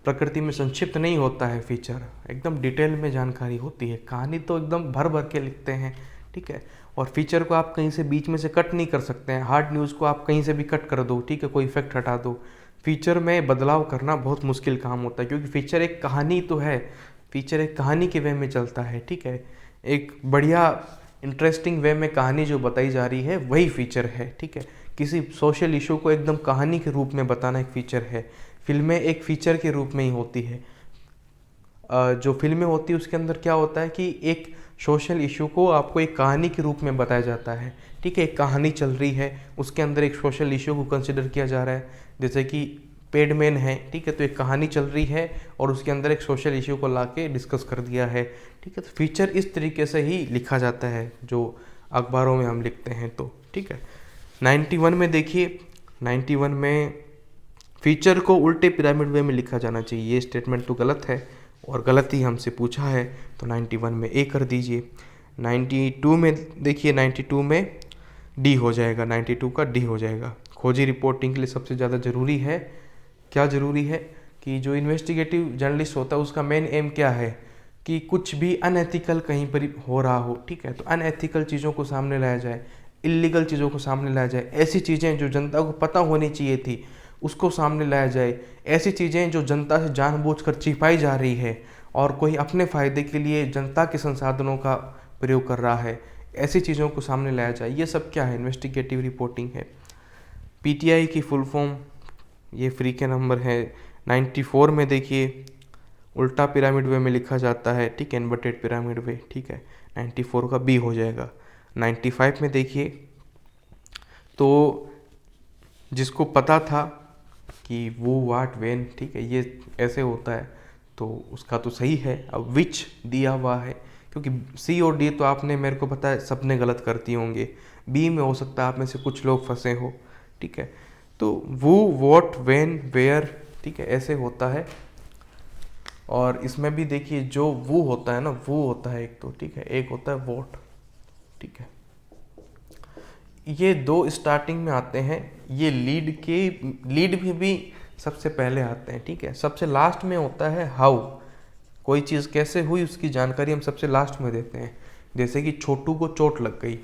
प्रकृति में संक्षिप्त नहीं होता है फीचर, एकदम डिटेल में जानकारी होती है। कहानी तो एकदम भर भर के लिखते हैं, ठीक है। और फीचर को आप कहीं से बीच में से कट नहीं कर सकते हैं। हार्ड न्यूज़ को आप कहीं से भी कट कर दो, ठीक है, कोई इफेक्ट हटा दो। फीचर में बदलाव करना बहुत मुश्किल काम होता है, क्योंकि फीचर एक कहानी तो है, फीचर एक कहानी के वे में चलता है, ठीक है। एक बढ़िया इंटरेस्टिंग वे में कहानी जो बताई जा रही है वही फीचर है, ठीक है। किसी सोशल इशू को एकदम कहानी के रूप में बताना एक फीचर है। फिल्में एक फीचर के रूप में ही होती है। जो फिल्में होती है उसके अंदर क्या होता है कि एक सोशल इशू को आपको एक कहानी के रूप में बताया जाता है, ठीक है। एक कहानी चल रही है, उसके अंदर एक सोशल इशू को कंसिडर किया जा रहा है, जैसे कि पेडमैन है, ठीक है। तो एक कहानी चल रही है और उसके अंदर एक सोशल इशू को लाके डिस्कस कर दिया है, ठीक है। तो फीचर इस तरीके से ही लिखा जाता है जो अखबारों में हम लिखते हैं, तो ठीक है। 91 में देखिए, 91 में फीचर को उल्टे पिरामिड वे में लिखा जाना चाहिए। ये स्टेटमेंट तो गलत है और गलत ही हमसे पूछा है, तो 91 में ए कर दीजिए। 92 में देखिए, 92 में डी हो जाएगा, 92 का डी हो जाएगा। खोजी रिपोर्टिंग के लिए सबसे ज़्यादा ज़रूरी है, क्या ज़रूरी है कि जो इन्वेस्टिगेटिव जर्नलिस्ट होता है उसका मेन एम क्या है कि कुछ भी अनएथिकल कहीं पर हो रहा हो, ठीक है। तो अनएथिकल चीज़ों को सामने लाया जाए, इलीगल चीज़ों को सामने लाया जाए, ऐसी चीज़ें जो जनता को पता होनी चाहिए थी उसको सामने लाया जाए, ऐसी चीज़ें जो जनता से जानबूझकर छिपाई जा रही है और कोई अपने फ़ायदे के लिए जनता के संसाधनों का प्रयोग कर रहा है, ऐसी चीज़ों को सामने लाया जाए। ये सब क्या है? इन्वेस्टिगेटिव रिपोर्टिंग है। पीटीआई की फुल फॉर्म, ये फ्री के नंबर है। 94 में देखिए उल्टा पिरामिड वे में लिखा जाता है, ठीक है, इन्वर्टेड पिरामिड वे, ठीक है। 94 का बी हो जाएगा। 95 में देखिए, तो जिसको पता था कि वो वाट वेन, ठीक है, ये ऐसे होता है, तो उसका तो सही है। अब विच दिया हुआ है, क्योंकि सी और डी तो आपने, मेरे को पता है सबने गलत करती होंगे। बी में हो सकता है आप में से कुछ लोग फंसे हो, ठीक है। तो वो, वॉट, वेन, वेयर, ठीक है, ऐसे होता है। और इसमें भी देखिए जो वो होता है ना, वो होता है एक तो, ठीक है, एक होता है वॉट, ठीक है। ये दो स्टार्टिंग में आते हैं। ये लीड भी सबसे पहले आते हैं, ठीक है। सबसे लास्ट में होता है हाउ, कोई चीज़ कैसे हुई उसकी जानकारी हम सबसे लास्ट में देते हैं। जैसे कि छोटू को चोट लग गई,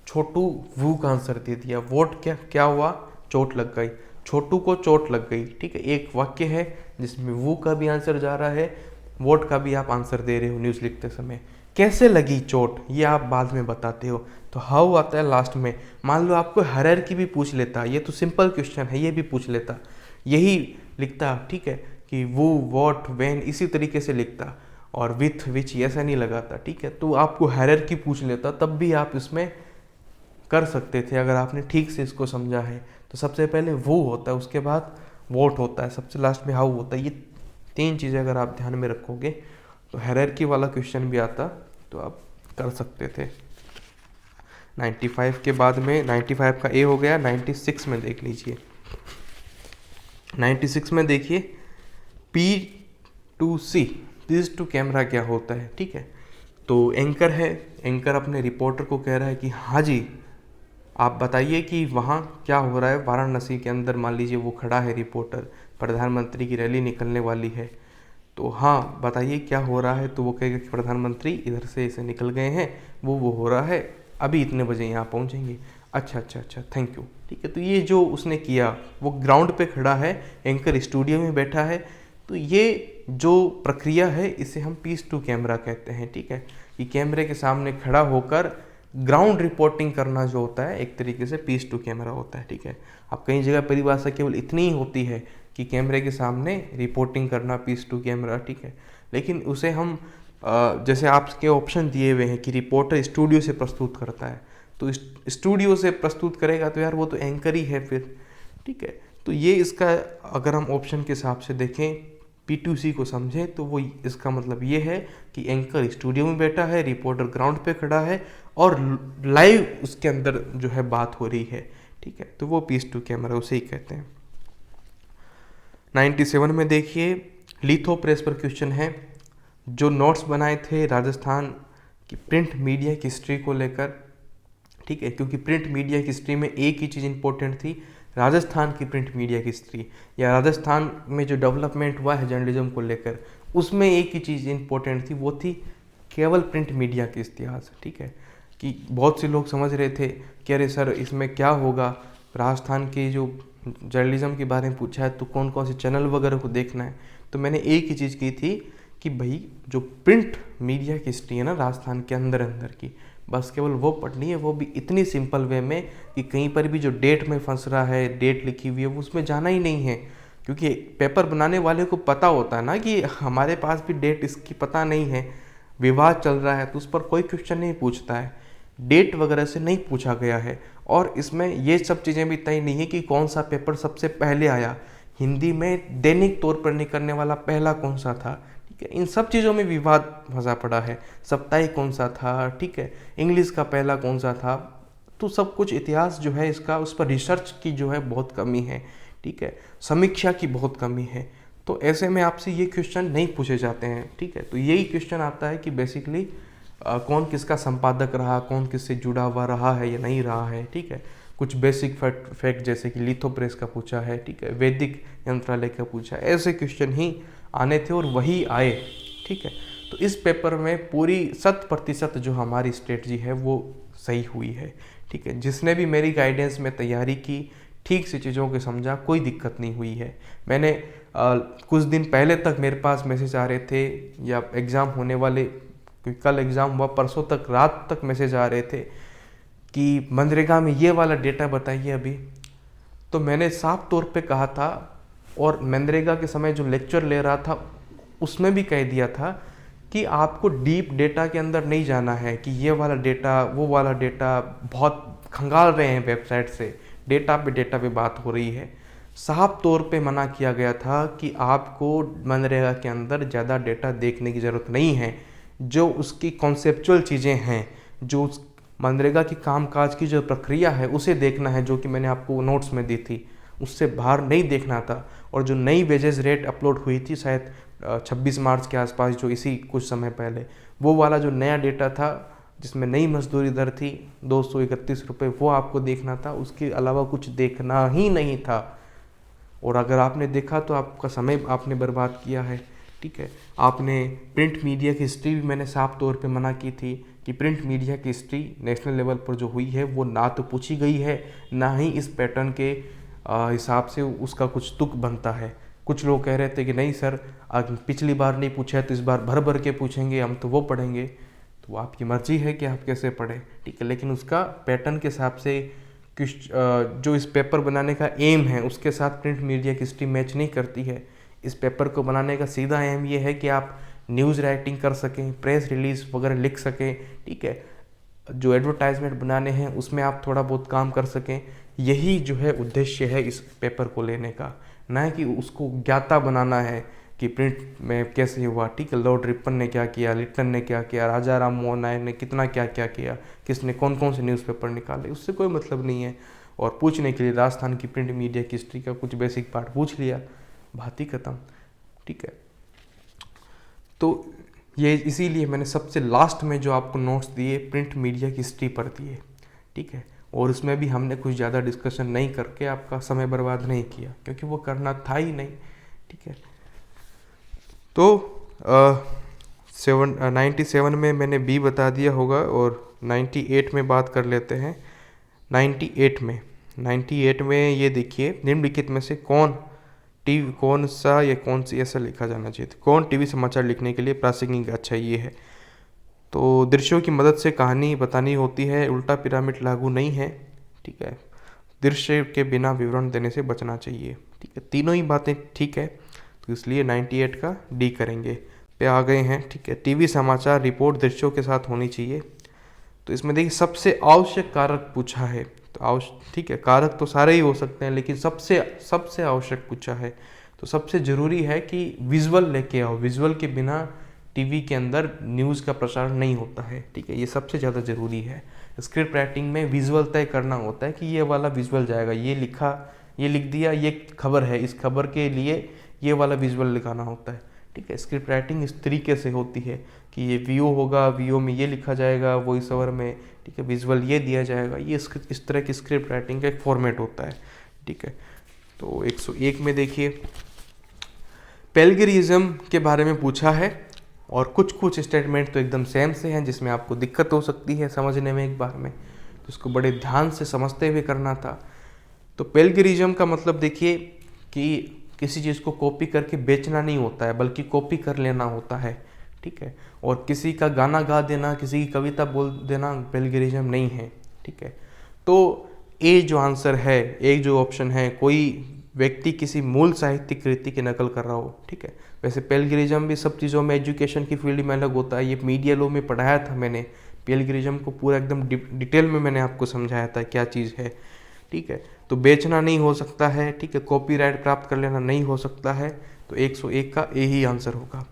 छोटू वू का आंसर दे दिया। वोट क्या हुआ? चोट लग गई, छोटू को चोट लग गई, ठीक है। एक वाक्य है जिसमें वू का भी आंसर जा रहा है, वोट का भी आप आंसर दे रहे हो न्यूज़ लिखते समय। कैसे लगी चोट ये आप बाद में बताते हो, तो हाउ आता है लास्ट में। मान लो आपको हायरार्की भी पूछ लेता, ये तो सिंपल क्वेश्चन है, ये भी पूछ लेता, यही लिखता, ठीक है, कि वो, वॉट, वेन, इसी तरीके से लिखता, और विथ, विच ऐसा नहीं लगाता, ठीक है। तो आपको हायरार्की पूछ लेता, तब भी आप इसमें कर सकते थे अगर आपने ठीक से इसको समझा है। तो सबसे पहले वो होता है, उसके बाद वॉट होता है, सबसे लास्ट में हाउ होता है। ये तीन चीज़ें अगर आप ध्यान में रखोगे तो हायरार्की वाला क्वेश्चन भी आता तो आप कर सकते थे। 95 के बाद में 95 का ए हो गया। 96 में देख लीजिए, 96 में देखिए P2C, पिस टू कैमरा क्या होता है, ठीक है। तो एंकर है, एंकर अपने रिपोर्टर को कह रहा है कि हाँ जी आप बताइए कि वहाँ क्या हो रहा है वाराणसी के अंदर। मान लीजिए वो खड़ा है रिपोर्टर, प्रधानमंत्री की रैली निकलने वाली है, तो हाँ बताइए क्या हो रहा है। तो वो कहेगा कि प्रधानमंत्री इधर से ऐसे निकल गए हैं, वो हो रहा है, अभी इतने बजे यहाँ पहुँचेंगे। अच्छा अच्छा अच्छा, थैंक यू, ठीक है। तो ये जो उसने किया, वो ग्राउंड पे खड़ा है, एंकर स्टूडियो में बैठा है, तो ये जो प्रक्रिया है इसे हम पीस टू कैमरा कहते हैं, ठीक है। कि कैमरे के सामने खड़ा होकर ग्राउंड रिपोर्टिंग करना जो होता है एक तरीके से पीस टू कैमरा होता है, ठीक है। अब कई जगह परिभाषा केवल इतनी ही होती है कि कैमरे के सामने रिपोर्टिंग करना, पीस टू कैमरा, ठीक है। लेकिन उसे हम जैसे आपके ऑप्शन दिए हुए हैं कि रिपोर्टर स्टूडियो से प्रस्तुत करता है, तो स्टूडियो से प्रस्तुत करेगा तो यार वो तो एंकर ही है फिर, ठीक है। तो ये इसका अगर हम ऑप्शन के हिसाब से देखें, P2C को समझें, तो वो इसका मतलब ये है कि एंकर स्टूडियो में बैठा है, रिपोर्टर ग्राउंड पे खड़ा है और लाइव उसके अंदर जो है बात हो रही है, ठीक है। तो वो पीस टू कैमरा उसे ही कहते हैं। 97 में देखिए लिथो प्रेस पर क्वेश्चन है। जो नोट्स बनाए थे राजस्थान की प्रिंट मीडिया की हिस्ट्री को लेकर, ठीक है, क्योंकि प्रिंट मीडिया की हिस्ट्री में एक ही चीज़ इंपॉर्टेंट थी, राजस्थान की प्रिंट मीडिया की हिस्ट्री, या राजस्थान में जो डेवलपमेंट हुआ है जर्नलिज्म को लेकर, उसमें एक ही चीज़ इंपॉर्टेंट थी, वो थी केवल प्रिंट मीडिया के इतिहास। ठीक है, कि बहुत से लोग समझ रहे थे कि अरे सर इसमें क्या होगा, राजस्थान के जो जर्नलिज्म के बारे में पूछा है तो कौन कौन से चैनल वगैरह को देखना है। तो मैंने एक ही चीज़ की थी कि भाई जो प्रिंट मीडिया की हिस्ट्री है ना राजस्थान के अंदर अंदर की, बस केवल वो पढ़नी है, वो भी इतनी सिंपल वे में कि कहीं पर भी जो डेट में फंस रहा है, डेट लिखी हुई है, वो उसमें जाना ही नहीं है। क्योंकि पेपर बनाने वाले को पता होता है ना कि हमारे पास भी डेट इसकी पता नहीं है, विवाद चल रहा है, तो उस पर कोई क्वेश्चन नहीं पूछता है, डेट वगैरह से नहीं पूछा गया है। और इसमें ये सब चीज़ें भी तय नहीं है कि कौन सा पेपर सबसे पहले आया, हिंदी में दैनिक तौर पर निकलने वाला पहला कौन सा था। ठीक है, इन सब चीज़ों में विवाद फंसा पड़ा है, साप्ताहिक कौन सा था, ठीक है, इंग्लिश का पहला कौन सा था। तो सब कुछ इतिहास जो है इसका, उस पर रिसर्च की जो है बहुत कमी है। ठीक है, समीक्षा की बहुत कमी है। तो ऐसे में आपसे ये क्वेश्चन नहीं पूछे जाते हैं। ठीक है, तो यही क्वेश्चन आता है कि बेसिकली कौन किसका संपादक रहा, कौन किससे जुड़ा हुआ रहा है या नहीं रहा है। ठीक है, कुछ बेसिक फैक्ट जैसे कि लिथोप्रेस का पूछा है, ठीक है, वैदिक यंत्रालय का पूछा है, ऐसे क्वेश्चन ही आने थे और वही आए। ठीक है, तो इस पेपर में पूरी 100% जो हमारी स्ट्रेटजी है वो सही हुई है। ठीक है, जिसने भी मेरी गाइडेंस में तैयारी की, ठीक से चीज़ों को समझा, कोई दिक्कत नहीं हुई है। मैंने कुछ दिन पहले तक मेरे पास मैसेज आ रहे थे, या एग्ज़ाम होने वाले, क्योंकि कल एग्ज़ाम हुआ, परसों तक रात तक मैसेज आ रहे थे कि मनरेगा में ये वाला डेटा बताइए अभी। तो मैंने साफ तौर पे कहा था, और मनरेगा के समय जो लेक्चर ले रहा था उसमें भी कह दिया था कि आपको डीप डेटा के अंदर नहीं जाना है, कि ये वाला डेटा वो वाला डेटा, बहुत खंगाल रहे हैं वेबसाइट से, डेटा पे बात हो रही है। साफ तौर पे मना किया गया था कि आपको मनरेगा के अंदर ज़्यादा डेटा देखने की ज़रूरत नहीं है। जो उसकी कॉन्सेप्चुअल चीज़ें हैं, जो उस मनरेगा की कामकाज की जो प्रक्रिया है उसे देखना है, जो कि मैंने आपको नोट्स में दी थी, उससे बाहर नहीं देखना था। और जो नई वेजेस रेट अपलोड हुई थी शायद 26 मार्च के आसपास, जो इसी कुछ समय पहले, वो वाला जो नया डेटा था जिसमें नई मजदूरी दर थी 231 रुपये, वो आपको देखना था। उसके अलावा कुछ देखना ही नहीं था। और अगर आपने देखा तो आपका समय आपने बर्बाद किया है। ठीक है, आपने प्रिंट मीडिया की हिस्ट्री भी मैंने साफ तौर पे मना की थी कि प्रिंट मीडिया की हिस्ट्री नेशनल लेवल पर जो हुई है वो ना तो पूछी गई है, ना ही इस पैटर्न के हिसाब से उसका कुछ तुक बनता है। कुछ लोग कह रहे थे कि नहीं सर, पिछली बार नहीं पूछा है तो इस बार भर भर के पूछेंगे, हम तो वो पढ़ेंगे। तो आपकी मर्जी है कि आप कैसे पढ़ें। ठीक है, लेकिन उसका पैटर्न के हिसाब से जो इस पेपर बनाने का एम है उसके साथ प्रिंट मीडिया की हिस्ट्री मैच नहीं करती है। इस पेपर को बनाने का सीधा एम ये है कि आप न्यूज़ राइटिंग कर सकें, प्रेस रिलीज वगैरह लिख सकें। ठीक है, जो एडवर्टाइजमेंट बनाने हैं उसमें आप थोड़ा बहुत काम कर सकें। यही जो है उद्देश्य है इस पेपर को लेने का, ना कि उसको ज्ञाता बनाना है कि प्रिंट में कैसे हुआ। ठीक है, लॉर्ड रिपन ने क्या किया, लिटन ने क्या किया, राजा राम मोहन नायक ने कितना क्या क्या किया, किसने कौन कौन से न्यूज़पेपर निकाले, उससे कोई मतलब नहीं है। और पूछने के लिए राजस्थान की प्रिंट मीडिया की हिस्ट्री का कुछ बेसिक पार्ट पूछ लिया, बात ही खत्म। ठीक है, तो ये इसीलिए मैंने सबसे लास्ट में जो आपको नोट्स दिए प्रिंट मीडिया की हिस्ट्री पर दिए। ठीक है, और उसमें भी हमने कुछ ज़्यादा डिस्कशन नहीं करके आपका समय बर्बाद नहीं किया, क्योंकि वो करना था ही नहीं। ठीक है, तो 97 में मैंने बी बता दिया होगा, और 98 में बात कर लेते हैं। 98 में ये देखिए, निम्नलिखित में से कौन सा या कौन सी ऐसा लिखा जाना चाहिए था, कौन टीवी समाचार लिखने के लिए प्रासंगिक। अच्छा ये है, तो दृश्यों की मदद से कहानी बतानी होती है, उल्टा पिरामिड लागू नहीं है। ठीक है, दृश्य के बिना विवरण देने से बचना चाहिए। ठीक है, तीनों ही बातें ठीक है, तो इसलिए 98 का डी करेंगे। पे आ गए हैं। ठीक है, टीवी समाचार रिपोर्ट दृश्यों के साथ होनी चाहिए। तो इसमें देखिए सबसे आवश्यक कारक पूछा है, तो ठीक है, कारक तो सारे ही हो सकते हैं, लेकिन सबसे आवश्यक पूछा है। तो सबसे ज़रूरी है कि विजुअल लेके आओ, विजुअल के बिना टीवी के अंदर न्यूज़ का प्रसारण नहीं होता है। ठीक है, ये सबसे ज़्यादा ज़रूरी है। स्क्रिप्ट राइटिंग में विजुअल तय करना होता है कि ये वाला विजुअल जाएगा, ये लिख दिया, ये खबर है, इस खबर के लिए ये वाला विजुअल लिखाना होता है। ठीक है, स्क्रिप्ट राइटिंग इस तरीके से होती है कि ये वीओ होगा, वीओ में ये लिखा जाएगा, वॉइस ओवर में ठीक है, विजुअल ये दिया जाएगा। ये इस तरह की स्क्रिप्ट राइटिंग का एक फॉर्मेट होता है, ठीक है। तो 101 में देखिए प्लेगरिज्म के बारे में पूछा है और कुछ स्टेटमेंट तो एकदम सेम से हैं जिसमें आपको दिक्कत हो सकती है समझने में एक बार में, तो इसको बड़े ध्यान से समझते हुए करना था। तो प्लेगरिज्म का मतलब देखिए कि किसी चीज़ को कॉपी करके बेचना नहीं होता है, बल्कि कॉपी कर लेना होता है, ठीक है। और किसी का गाना गा देना, किसी की कविता बोल देना प्लेगरिज्म नहीं है, ठीक है। तो ए जो आंसर है, एक जो ऑप्शन है, कोई व्यक्ति किसी मूल साहित्यिक कृति की नकल कर रहा हो, ठीक है। वैसे प्लेगरिज्म भी सब चीज़ों में एजुकेशन की फील्ड में अलग होता है, ये मीडिया लॉ में पढ़ाया था मैंने। प्लेगरिज्म को पूरा एकदम डिटेल में मैंने आपको समझाया था क्या चीज़ है, ठीक है। तो बेचना नहीं हो सकता है, ठीक है, कॉपीराइट प्राप्त कर लेना नहीं हो सकता है। तो 101 का ए ही आंसर होगा।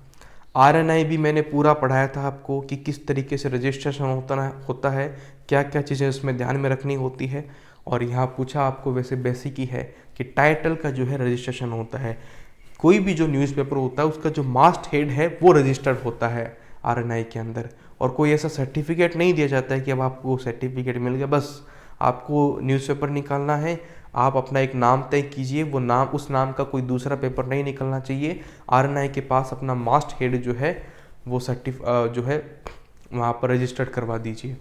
RNI भी मैंने पूरा पढ़ाया था आपको कि किस तरीके से रजिस्ट्रेशन होता है, क्या क्या चीज़ें उसमें ध्यान में रखनी होती है। और यहाँ पूछा आपको वैसे बेसिक ही है कि टाइटल का जो है रजिस्ट्रेशन होता है। कोई भी जो न्यूज़पेपर होता है उसका जो मास्ट हेड है वो रजिस्टर्ड होता है RNI के अंदर, और कोई ऐसा सर्टिफिकेट नहीं दिया जाता है कि अब आपको सर्टिफिकेट मिल गया, बस आपको न्यूज़पेपर निकालना है, आप अपना एक नाम तय कीजिए, वो नाम, उस नाम का कोई दूसरा पेपर नहीं निकलना चाहिए। RNI के पास अपना मास्ट हेड जो है वो जो है वहाँ पर रजिस्टर्ड करवा दीजिए।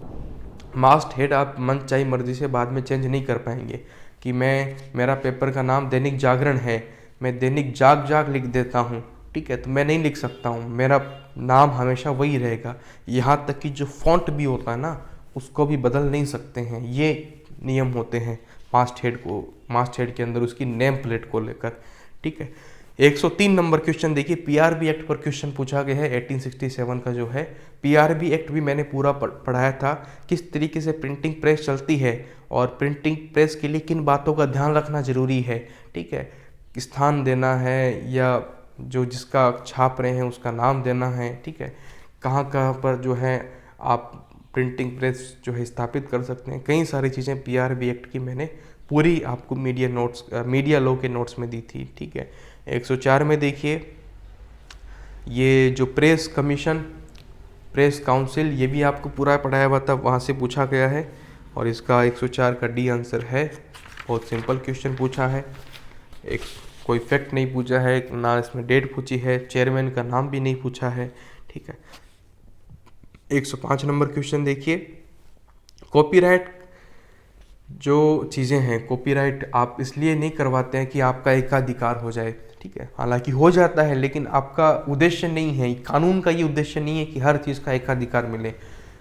मास्ट हेड आप मन चाही मर्जी से बाद में चेंज नहीं कर पाएंगे कि मेरा पेपर का नाम दैनिक जागरण है, मैं दैनिक जाग लिख देता हूँ, ठीक है, तो मैं नहीं लिख सकता हूँ, मेरा नाम हमेशा वही रहेगा। यहाँ तक कि जो फॉन्ट भी होता है ना उसको भी बदल नहीं सकते हैं, ये नियम होते हैं मास्ट हेड के अंदर उसकी नेम प्लेट को लेकर, ठीक है। 103 नंबर क्वेश्चन देखिए, PRB एक्ट पर क्वेश्चन पूछा गया है 1867 का जो है। PRB एक्ट भी मैंने पूरा पढ़ाया था, किस तरीके से प्रिंटिंग प्रेस चलती है और प्रिंटिंग प्रेस के लिए किन बातों का ध्यान रखना जरूरी है, ठीक है। स्थान देना है या जो जिसका छाप रहे हैं उसका नाम देना है, ठीक है। कहाँ कहाँ पर जो है आप प्रिंटिंग प्रेस जो है स्थापित कर सकते हैं, कई सारी चीज़ें PRB एक्ट की मैंने पूरी आपको मीडिया लॉ के नोट्स में दी थी, ठीक है। 104 में देखिए ये जो प्रेस कमीशन, प्रेस काउंसिल, ये भी आपको पूरा पढ़ाया हुआ था, वहाँ से पूछा गया है और इसका 104 का डी आंसर है। बहुत सिंपल क्वेश्चन पूछा है, एक कोई फैक्ट नहीं पूछा है, ना इसमें डेट पूछी है, चेयरमैन का नाम भी नहीं पूछा है, ठीक है। 105 नंबर क्वेश्चन देखिए, कॉपीराइट जो चीज़ें हैं, कॉपीराइट आप इसलिए नहीं करवाते हैं कि आपका एकाधिकार हो जाए, ठीक है, हालांकि हो जाता है लेकिन आपका उद्देश्य नहीं है, कानून का ये उद्देश्य नहीं है कि हर चीज़ का एकाधिकार मिले।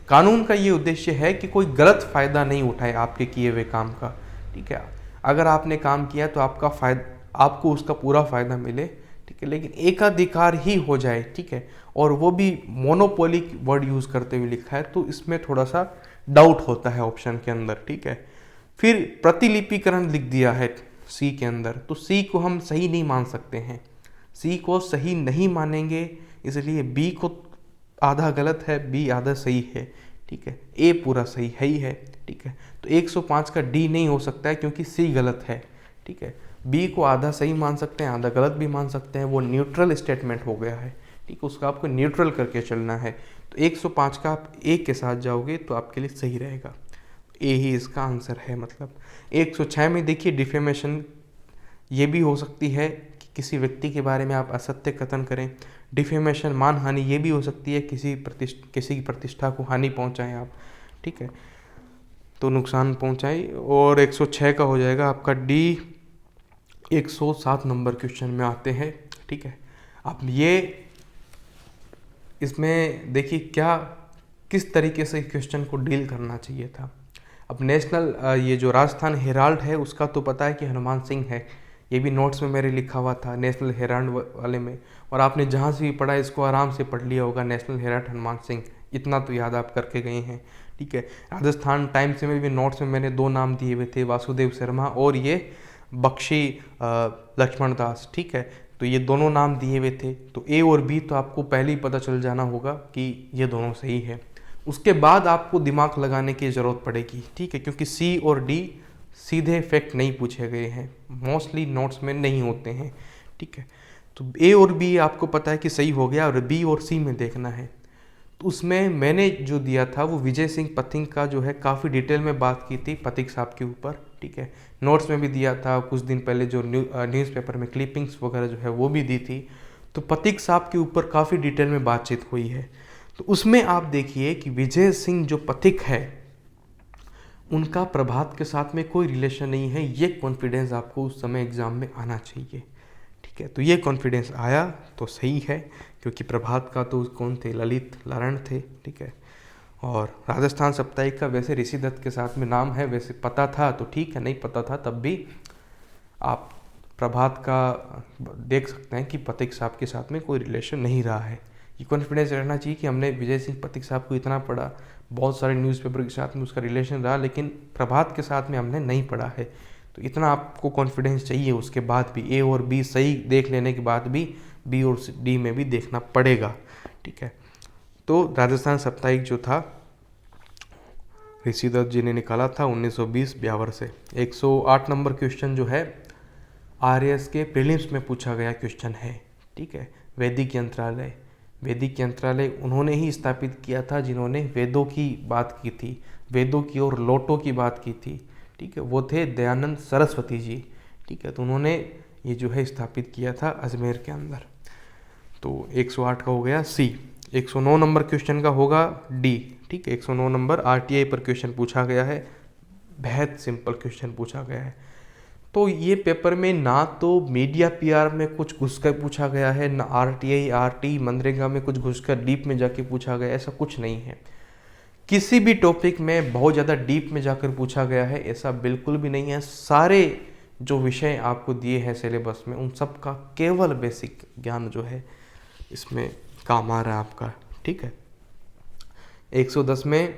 कानून का ये उद्देश्य है कि कोई गलत फ़ायदा नहीं उठाए आपके किए हुए काम का, ठीक है। अगर आपने काम किया तो आपको उसका पूरा फ़ायदा मिले, ठीक है, लेकिन एकाधिकार ही हो जाए, ठीक है, और वो भी मोनोपोली वर्ड यूज़ करते हुए लिखा है, तो इसमें थोड़ा सा डाउट होता है ऑप्शन के अंदर, ठीक है। फिर प्रतिलिपिकरण लिख दिया है सी के अंदर, तो सी को हम सही नहीं मान सकते हैं, सी को सही नहीं मानेंगे, इसलिए बी को आधा गलत है, बी आधा सही है, ठीक है, ए पूरा सही है ही है, ठीक है। तो 105 का डी नहीं हो सकता है क्योंकि सी गलत है, ठीक है। बी को आधा सही मान सकते हैं, आधा गलत भी मान सकते हैं, वो न्यूट्रल स्टेटमेंट हो गया है, ठीक है, उसका आपको न्यूट्रल करके चलना है। तो 105 का आप ए के साथ जाओगे तो आपके लिए सही रहेगा, ए ही इसका आंसर है। मतलब 106 में देखिए डिफेमेशन, ये भी हो सकती है कि किसी व्यक्ति के बारे में आप असत्य कथन करें। डिफेमेशन मानहानि ये भी हो सकती है किसी की प्रतिष्ठा को हानि पहुंचाएं आप, ठीक है, तो नुकसान पहुंचाएं। और 106 का हो जाएगा आपका डी। 107 नंबर क्वेश्चन में आते हैं, ठीक है। अब ये इसमें देखिए किस तरीके से क्वेश्चन को डील करना चाहिए था। अब नेशनल ये जो राजस्थान हेराल्ड है उसका तो पता है कि हनुमान सिंह है, ये भी नोट्स में मेरे लिखा हुआ था नेशनल हेराल्ड वाले में, और आपने जहाँ से भी पढ़ा इसको आराम से पढ़ लिया होगा, नेशनल हेराल्ड हनुमान सिंह, इतना तो याद आप करके गए हैं, ठीक है। राजस्थान टाइम्स में भी नोट्स में मैंने 2 नाम दिए हुए थे, वासुदेव शर्मा और ये बख्शी लक्ष्मण दास, ठीक है, तो ये दोनों नाम दिए हुए थे। तो ए और बी तो आपको पहले ही पता चल जाना होगा कि ये दोनों सही है, उसके बाद आपको दिमाग लगाने की ज़रूरत पड़ेगी, ठीक है, क्योंकि सी और डी सीधे फैक्ट नहीं पूछे गए हैं, मोस्टली नोट्स में नहीं होते हैं, ठीक है। तो ए और बी आपको पता है कि सही हो गया, और बी और सी में देखना है। तो उसमें मैंने जो दिया था वो विजय सिंह पथिक का जो है काफ़ी डिटेल में बात की थी पथिक साहब के ऊपर, ठीक है। नोट्स में भी दिया था, कुछ दिन पहले जो न्यूज़पेपर में क्लिपिंग्स वगैरह जो है वो भी दी थी। तो पथिक साहब के ऊपर काफ़ी डिटेल में बातचीत हुई है। तो उसमें आप देखिए कि विजय सिंह जो पथिक है उनका प्रभात के साथ में कोई रिलेशन नहीं है, ये कॉन्फिडेंस आपको उस समय एग्ज़ाम में आना चाहिए, ठीक है। तो ये कॉन्फिडेंस आया तो सही है, क्योंकि प्रभात का तो कौन थे, ललित नारायण थे, ठीक है। और राजस्थान साप्ताहिक का वैसे ऋषि दत्त के साथ में नाम है, वैसे पता था तो ठीक है, नहीं पता था तब भी आप प्रभात का देख सकते हैं कि पथिक साहब के साथ में कोई रिलेशन नहीं रहा है। ये कॉन्फिडेंस रहना चाहिए कि हमने विजय सिंह पथिक साहब को इतना पढ़ा, बहुत सारे न्यूज़पेपर के साथ में उसका रिलेशन रहा, लेकिन प्रभात के साथ में हमने नहीं पढ़ा है। तो इतना आपको कॉन्फिडेंस चाहिए। उसके बाद भी ए और बी सही देख लेने के बाद भी बी और डी में भी देखना पड़ेगा, ठीक है। तो राजस्थान साप्ताहिक जो था ऋषि दत्त जी ने निकाला था 1920 ब्यावर से। 108 नंबर क्वेश्चन जो है आरएएस के प्रीलिम्स में पूछा गया क्वेश्चन है, ठीक है। वैदिक यंत्रालय उन्होंने ही स्थापित किया था जिन्होंने वेदों की बात की थी, वेदों की और लोटों की बात की थी, ठीक है। वो थे दयानंद सरस्वती जी, ठीक है। तो उन्होंने ये जो है स्थापित किया था अजमेर के अंदर। तो 108 का हो गया सी। 109 नंबर क्वेश्चन का होगा डी, ठीक है। 109 नंबर आरटीआई पर क्वेश्चन पूछा गया है, बेहद सिंपल क्वेश्चन पूछा गया है। तो ये पेपर में ना तो मीडिया पीआर में कुछ घुसकर पूछा गया है, ना आरटीआई आरटी मनरेगा में कुछ घुसकर डीप में जाके पूछा गया, ऐसा कुछ नहीं है। किसी भी टॉपिक में बहुत ज़्यादा डीप में जाकर पूछा गया है ऐसा बिल्कुल भी नहीं है। सारे जो विषय आपको दिए हैं सिलेबस में उन सब का केवल बेसिक ज्ञान जो है इसमें काम आ रहा है आपका, ठीक है। 110 में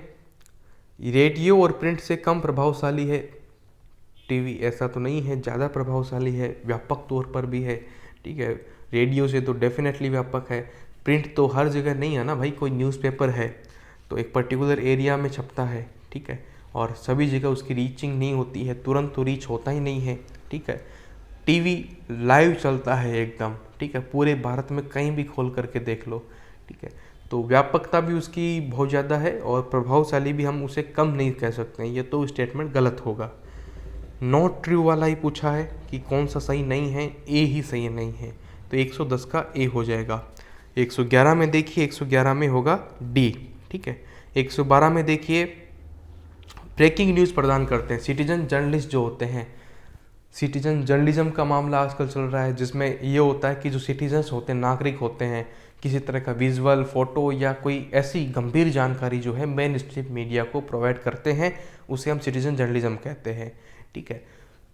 रेडियो और प्रिंट से कम प्रभावशाली है टीवी, ऐसा तो नहीं है, ज़्यादा प्रभावशाली है, व्यापक तौर पर भी है, ठीक है। रेडियो से तो डेफिनेटली व्यापक है। प्रिंट तो हर जगह नहीं है ना भाई, कोई न्यूज़पेपर है तो एक पर्टिकुलर एरिया में छपता है, ठीक है, और सभी जगह उसकी रीचिंग नहीं होती है, तुरंत तो रीच होता ही नहीं है, ठीक है। टीवी लाइव चलता है एकदम, ठीक है, पूरे भारत में कहीं भी खोल करके देख लो, ठीक है। तो व्यापकता भी उसकी बहुत ज़्यादा है और प्रभावशाली भी हम उसे कम नहीं कह सकते हैं, ये तो स्टेटमेंट गलत होगा। नॉट ट्रू वाला ही पूछा है कि कौन सा सही नहीं है, ए ही सही नहीं है, तो 110 का ए हो जाएगा। 111 में देखिए, 111 में होगा डी, ठीक है। 112 में देखिए ब्रेकिंग न्यूज़ प्रदान करते हैं सिटीजन जर्नलिस्ट जो होते हैं। सिटीजन जर्नलिज्म का मामला आजकल चल रहा है, जिसमें ये होता है कि जो सिटीजन्स होते हैं, नागरिक होते हैं, किसी तरह का विजुअल फोटो या कोई ऐसी गंभीर जानकारी जो है मेन स्ट्रीम मीडिया को प्रोवाइड करते हैं, उसे हम सिटीजन जर्नलिज्म कहते हैं, ठीक है।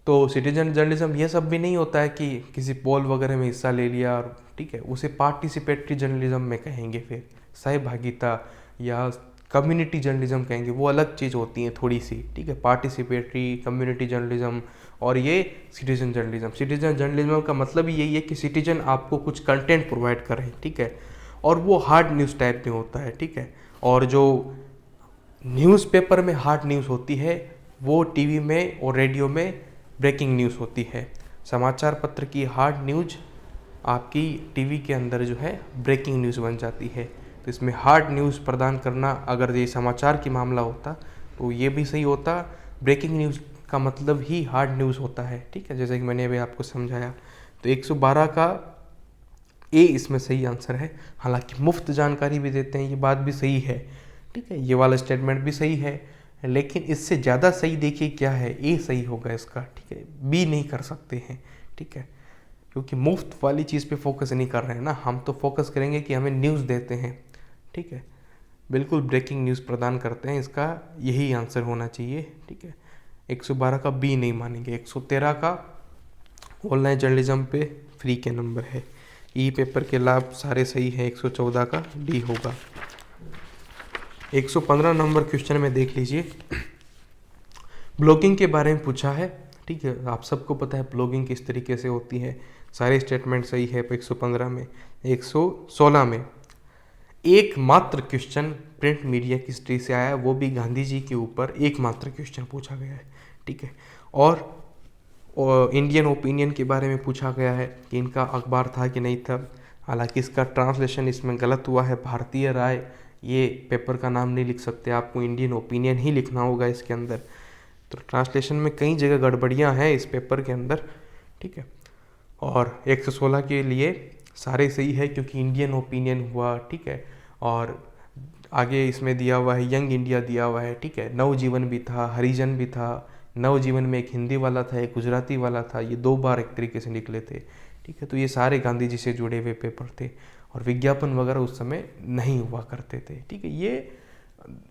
तो सिटीजन जर्नलिज्म ये सब भी नहीं होता है कि किसी पोल वगैरह में हिस्सा ले लिया और, ठीक है, उसे पार्टिसिपेटरी जर्नलिज्म में कहेंगे, फिर सहभागिता या कम्युनिटी जर्नलिज्म कहेंगे, वो अलग चीज़ होती है थोड़ी सी, ठीक है। पार्टिसिपेटरी, कम्युनिटी जर्नलिज्म और ये सिटीजन जर्नलिज्म। सिटीजन जर्नलिज्म का मतलब ही यही है कि सिटीजन आपको कुछ कंटेंट प्रोवाइड करें, ठीक है, और वो हार्ड न्यूज़ टाइप में होता है, ठीक है। और जो न्यूज़पेपर में हार्ड न्यूज़ होती है वो टीवी में और रेडियो में ब्रेकिंग न्यूज़ होती है। समाचार पत्र की हार्ड न्यूज़ आपकी टीवी के अंदर जो है ब्रेकिंग न्यूज़ बन जाती है। तो इसमें हार्ड न्यूज़ प्रदान करना, अगर ये समाचार की मामला होता तो ये भी सही होता। ब्रेकिंग न्यूज़ का मतलब ही हार्ड न्यूज़ होता है, ठीक है, जैसे कि मैंने अभी आपको समझाया। तो 112 का ए इसमें सही आंसर है। हालांकि मुफ्त जानकारी भी देते हैं, ये बात भी सही है, ठीक है, ये वाला स्टेटमेंट भी सही है, लेकिन इससे ज़्यादा सही देखिए क्या है, ए सही होगा इसका, ठीक है, बी नहीं कर सकते हैं, ठीक है, क्योंकि मुफ्त वाली चीज़ पे फोकस नहीं कर रहे हैं ना, हम तो फोकस करेंगे कि हमें न्यूज़ देते हैं, ठीक है, बिल्कुल ब्रेकिंग न्यूज़ प्रदान करते हैं, इसका यही आंसर होना चाहिए, ठीक है। 112 का बी नहीं मानेंगे। 113 का ऑनलाइन जर्नलिज्म पे फ्री के नंबर है। ई पेपर के लाभ सारे सही है, 114 का डी होगा। 115 नंबर क्वेश्चन में देख लीजिए, ब्लॉगिंग के बारे में पूछा है, ठीक है, आप सबको पता है ब्लॉगिंग किस तरीके से होती है, सारे स्टेटमेंट सही है 115 में। 116 में एकमात्र क्वेश्चन प्रिंट मीडिया की हिस्ट्री से आया, वो भी गांधी जी के ऊपर एकमात्र क्वेश्चन पूछा गया है, ठीक है। और इंडियन ओपिनियन के बारे में पूछा गया है कि इनका अखबार था कि नहीं था, हालांकि इसका ट्रांसलेशन इसमें गलत हुआ है, भारतीय राय ये पेपर का नाम नहीं लिख सकते, आपको इंडियन ओपिनियन ही लिखना होगा इसके अंदर। तो ट्रांसलेशन में कई जगह गड़बड़ियाँ हैं इस पेपर के अंदर, ठीक है। और 116 के लिए सारे सही है क्योंकि इंडियन ओपिनियन हुआ, ठीक है। और आगे इसमें दिया हुआ है यंग इंडिया दिया हुआ है, ठीक है। नवजीवन भी था, हरिजन भी था। नवजीवन में एक हिंदी वाला था, एक गुजराती वाला था, ये 2 बार एक तरीके से निकले थे, ठीक है। तो ये सारे गांधी जी से जुड़े हुए पेपर थे और विज्ञापन वगैरह उस समय नहीं हुआ करते थे, ठीक है। ये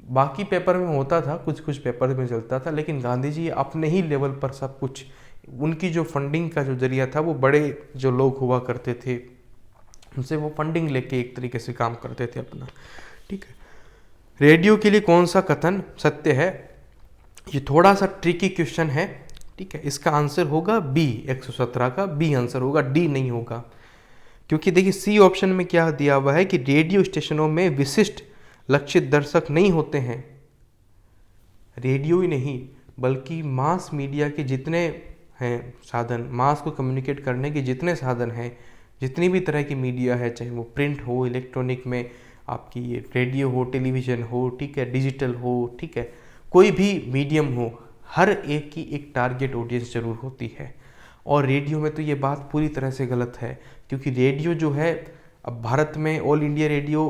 बाकी पेपर में होता था, कुछ कुछ पेपर में चलता था, लेकिन गांधी जी अपने ही लेवल पर सब कुछ, उनकी जो फंडिंग का जो जरिया था वो बड़े जो लोग हुआ करते थे उनसे वो फंडिंग लेके एक तरीके से काम करते थे अपना, ठीक है। रेडियो के लिए कौन सा कथन सत्य है, ये थोड़ा सा ट्रिकी क्वेश्चन है, ठीक है। इसका आंसर होगा बी, 117 का बी आंसर होगा, डी नहीं होगा। क्योंकि देखिए सी ऑप्शन में क्या दिया हुआ है कि रेडियो स्टेशनों में विशिष्ट लक्षित दर्शक नहीं होते हैं। रेडियो ही नहीं बल्कि मास मीडिया के जितने हैं साधन, मास को कम्युनिकेट करने के जितने साधन हैं, जितनी भी तरह की मीडिया है, चाहे वो प्रिंट हो, इलेक्ट्रॉनिक में आपकी ये रेडियो हो, टेलीविज़न हो, ठीक है, डिजिटल हो, ठीक है, कोई भी मीडियम हो, हर एक की एक टारगेट ऑडियंस जरूर होती है। और रेडियो में तो ये बात पूरी तरह से गलत है, क्योंकि रेडियो जो है अब भारत में ऑल इंडिया रेडियो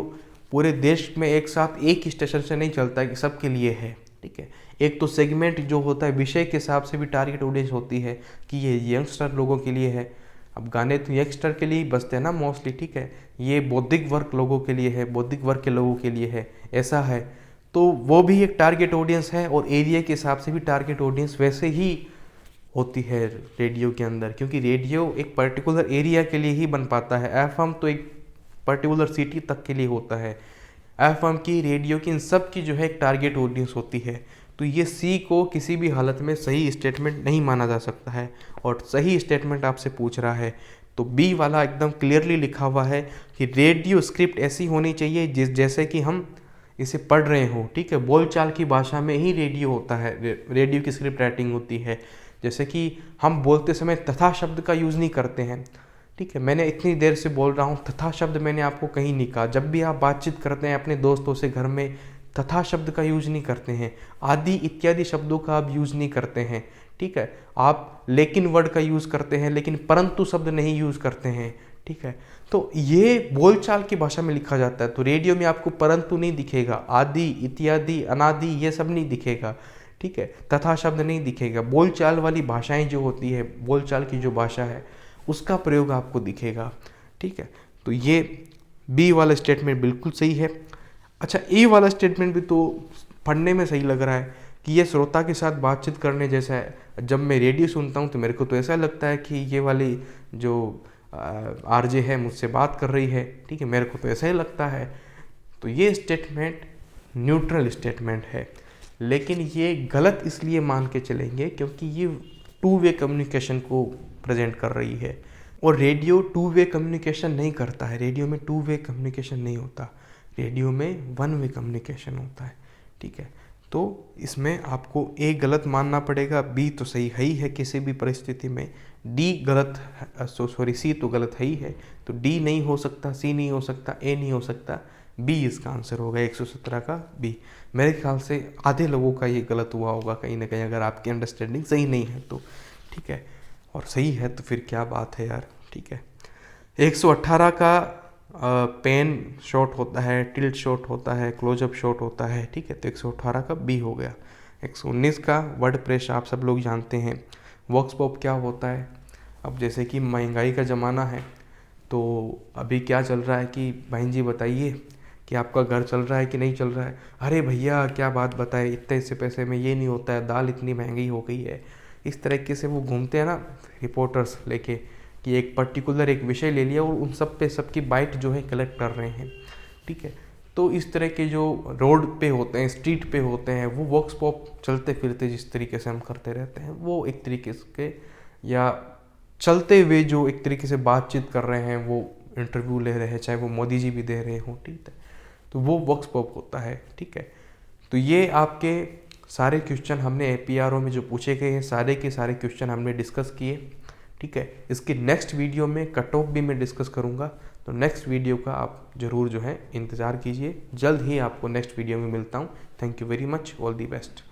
पूरे देश में एक साथ एक ही स्टेशन से नहीं चलता है कि सबके लिए है, ठीक है। एक तो सेगमेंट जो होता है विषय के हिसाब से भी टारगेट ऑडियंस होती है कि ये यंगस्टर लोगों के लिए है। अब गाने तो यंगस्टर के लिए ही बजते हैं ना मोस्टली, ठीक है। ये बौद्धिक वर्ग लोगों के लिए है, बौद्धिक वर्ग के लोगों के लिए है, ऐसा है। तो वो भी एक टारगेट ऑडियंस है और एरिया के हिसाब से भी टारगेट ऑडियंस वैसे ही होती है रेडियो के अंदर, क्योंकि रेडियो एक पर्टिकुलर एरिया के लिए ही बन पाता है। एफएम तो एक पर्टिकुलर सिटी तक के लिए होता है। एफएम की, रेडियो की, इन सब की जो है एक टारगेट ऑडियंस होती है। तो ये सी को किसी भी हालत में सही स्टेटमेंट नहीं माना जा सकता है। और सही स्टेटमेंट आपसे पूछ रहा है तो बी वाला एकदम क्लियरली लिखा हुआ है कि रेडियो स्क्रिप्ट ऐसी होनी चाहिए जैसे कि हम इसे पढ़ रहे हो, ठीक है। बोलचाल की भाषा में ही रेडियो होता है, रेडियो की स्क्रिप्ट राइटिंग होती है। जैसे कि हम बोलते समय तथा शब्द का यूज़ नहीं करते हैं, ठीक है। मैंने इतनी देर से बोल रहा हूँ, तथा शब्द मैंने आपको कहीं नहीं कहा। जब भी आप बातचीत करते हैं अपने दोस्तों से घर में, तथा शब्द का यूज नहीं करते हैं, आदि इत्यादि शब्दों का आप यूज नहीं करते हैं, ठीक है। आप लेकिन वर्ड का यूज करते हैं लेकिन परंतु शब्द नहीं यूज करते हैं, ठीक है। तो ये बोलचाल की भाषा में लिखा जाता है। तो रेडियो में आपको परंतु नहीं दिखेगा, आदि इत्यादि अनादि ये सब नहीं दिखेगा, ठीक है, तथा शब्द नहीं दिखेगा। बोलचाल वाली भाषाएं जो होती है, बोलचाल की जो भाषा है उसका प्रयोग आपको दिखेगा, ठीक है। तो ये बी वाला स्टेटमेंट बिल्कुल सही है। अच्छा, ए वाला स्टेटमेंट भी तो पढ़ने में सही लग रहा है कि ये श्रोता के साथ बातचीत करने जैसा है। जब मैं रेडियो सुनता हूँ तो मेरे को तो ऐसा लगता है कि ये वाली जो आरजे है मुझसे बात कर रही है, ठीक है, मेरे को तो ऐसा ही लगता है। तो ये स्टेटमेंट न्यूट्रल स्टेटमेंट है, लेकिन ये गलत इसलिए मान के चलेंगे क्योंकि ये टू वे कम्युनिकेशन को प्रेजेंट कर रही है और रेडियो टू वे कम्युनिकेशन नहीं करता है। रेडियो में टू वे कम्युनिकेशन नहीं होता, रेडियो में वन वे कम्युनिकेशन होता है, ठीक है। तो इसमें आपको ए गलत मानना पड़ेगा, बी तो सही है ही है किसी भी परिस्थिति में, डी गलत, सॉरी सी तो गलत है ही है। तो डी नहीं हो सकता, सी नहीं हो सकता, ए नहीं हो सकता, बी इसका आंसर होगा 117 का बी। मेरे ख्याल से आधे लोगों का ये गलत हुआ होगा कहीं ना कहीं, अगर आपकी अंडरस्टैंडिंग सही नहीं है तो, ठीक है। और सही है तो फिर क्या बात है यार, ठीक है। 118 का पेन शॉट होता है, टिल्ट शॉट होता है, क्लोजअप शॉट होता है, ठीक है। तो 118 का बी हो गया। 119 का वर्ड प्रेस आप सब लोग जानते हैं। वॉक्स पॉप क्या होता है, अब जैसे कि महंगाई का ज़माना है तो अभी क्या चल रहा है कि बहन जी बताइए कि आपका घर चल रहा है कि नहीं चल रहा है। अरे भैया क्या बात बताए, इतने से पैसे में ये नहीं होता है, दाल इतनी महंगी हो गई है। इस तरीके से वो घूमते हैं ना रिपोर्टर्स लेके कि एक पर्टिकुलर एक विषय ले लिया और उन सब पे सबकी बाइट जो है कलेक्ट कर रहे हैं, ठीक है। तो इस तरह के जो रोड पे होते हैं, स्ट्रीट पे होते हैं, वो वॉक्स पॉप चलते फिरते जिस तरीके से हम करते रहते हैं, वो एक तरीके से या चलते हुए जो एक तरीके से बातचीत कर रहे हैं, वो इंटरव्यू ले रहे हैं, चाहे वो मोदी जी भी दे रहे हों, ठीक है। तो वो वॉक्स पॉप होता है, ठीक है। तो ये आपके सारे क्वेश्चन हमने APRO में जो पूछे गए हैं, सारे के सारे क्वेश्चन हमने डिस्कस किए, ठीक है। इसकी नेक्स्ट वीडियो में कट ऑफ भी मैं डिस्कस करूँगा, तो नेक्स्ट वीडियो का आप ज़रूर जो है इंतज़ार कीजिए। जल्द ही आपको नेक्स्ट वीडियो में मिलता हूँ। Thank you very much, all the best.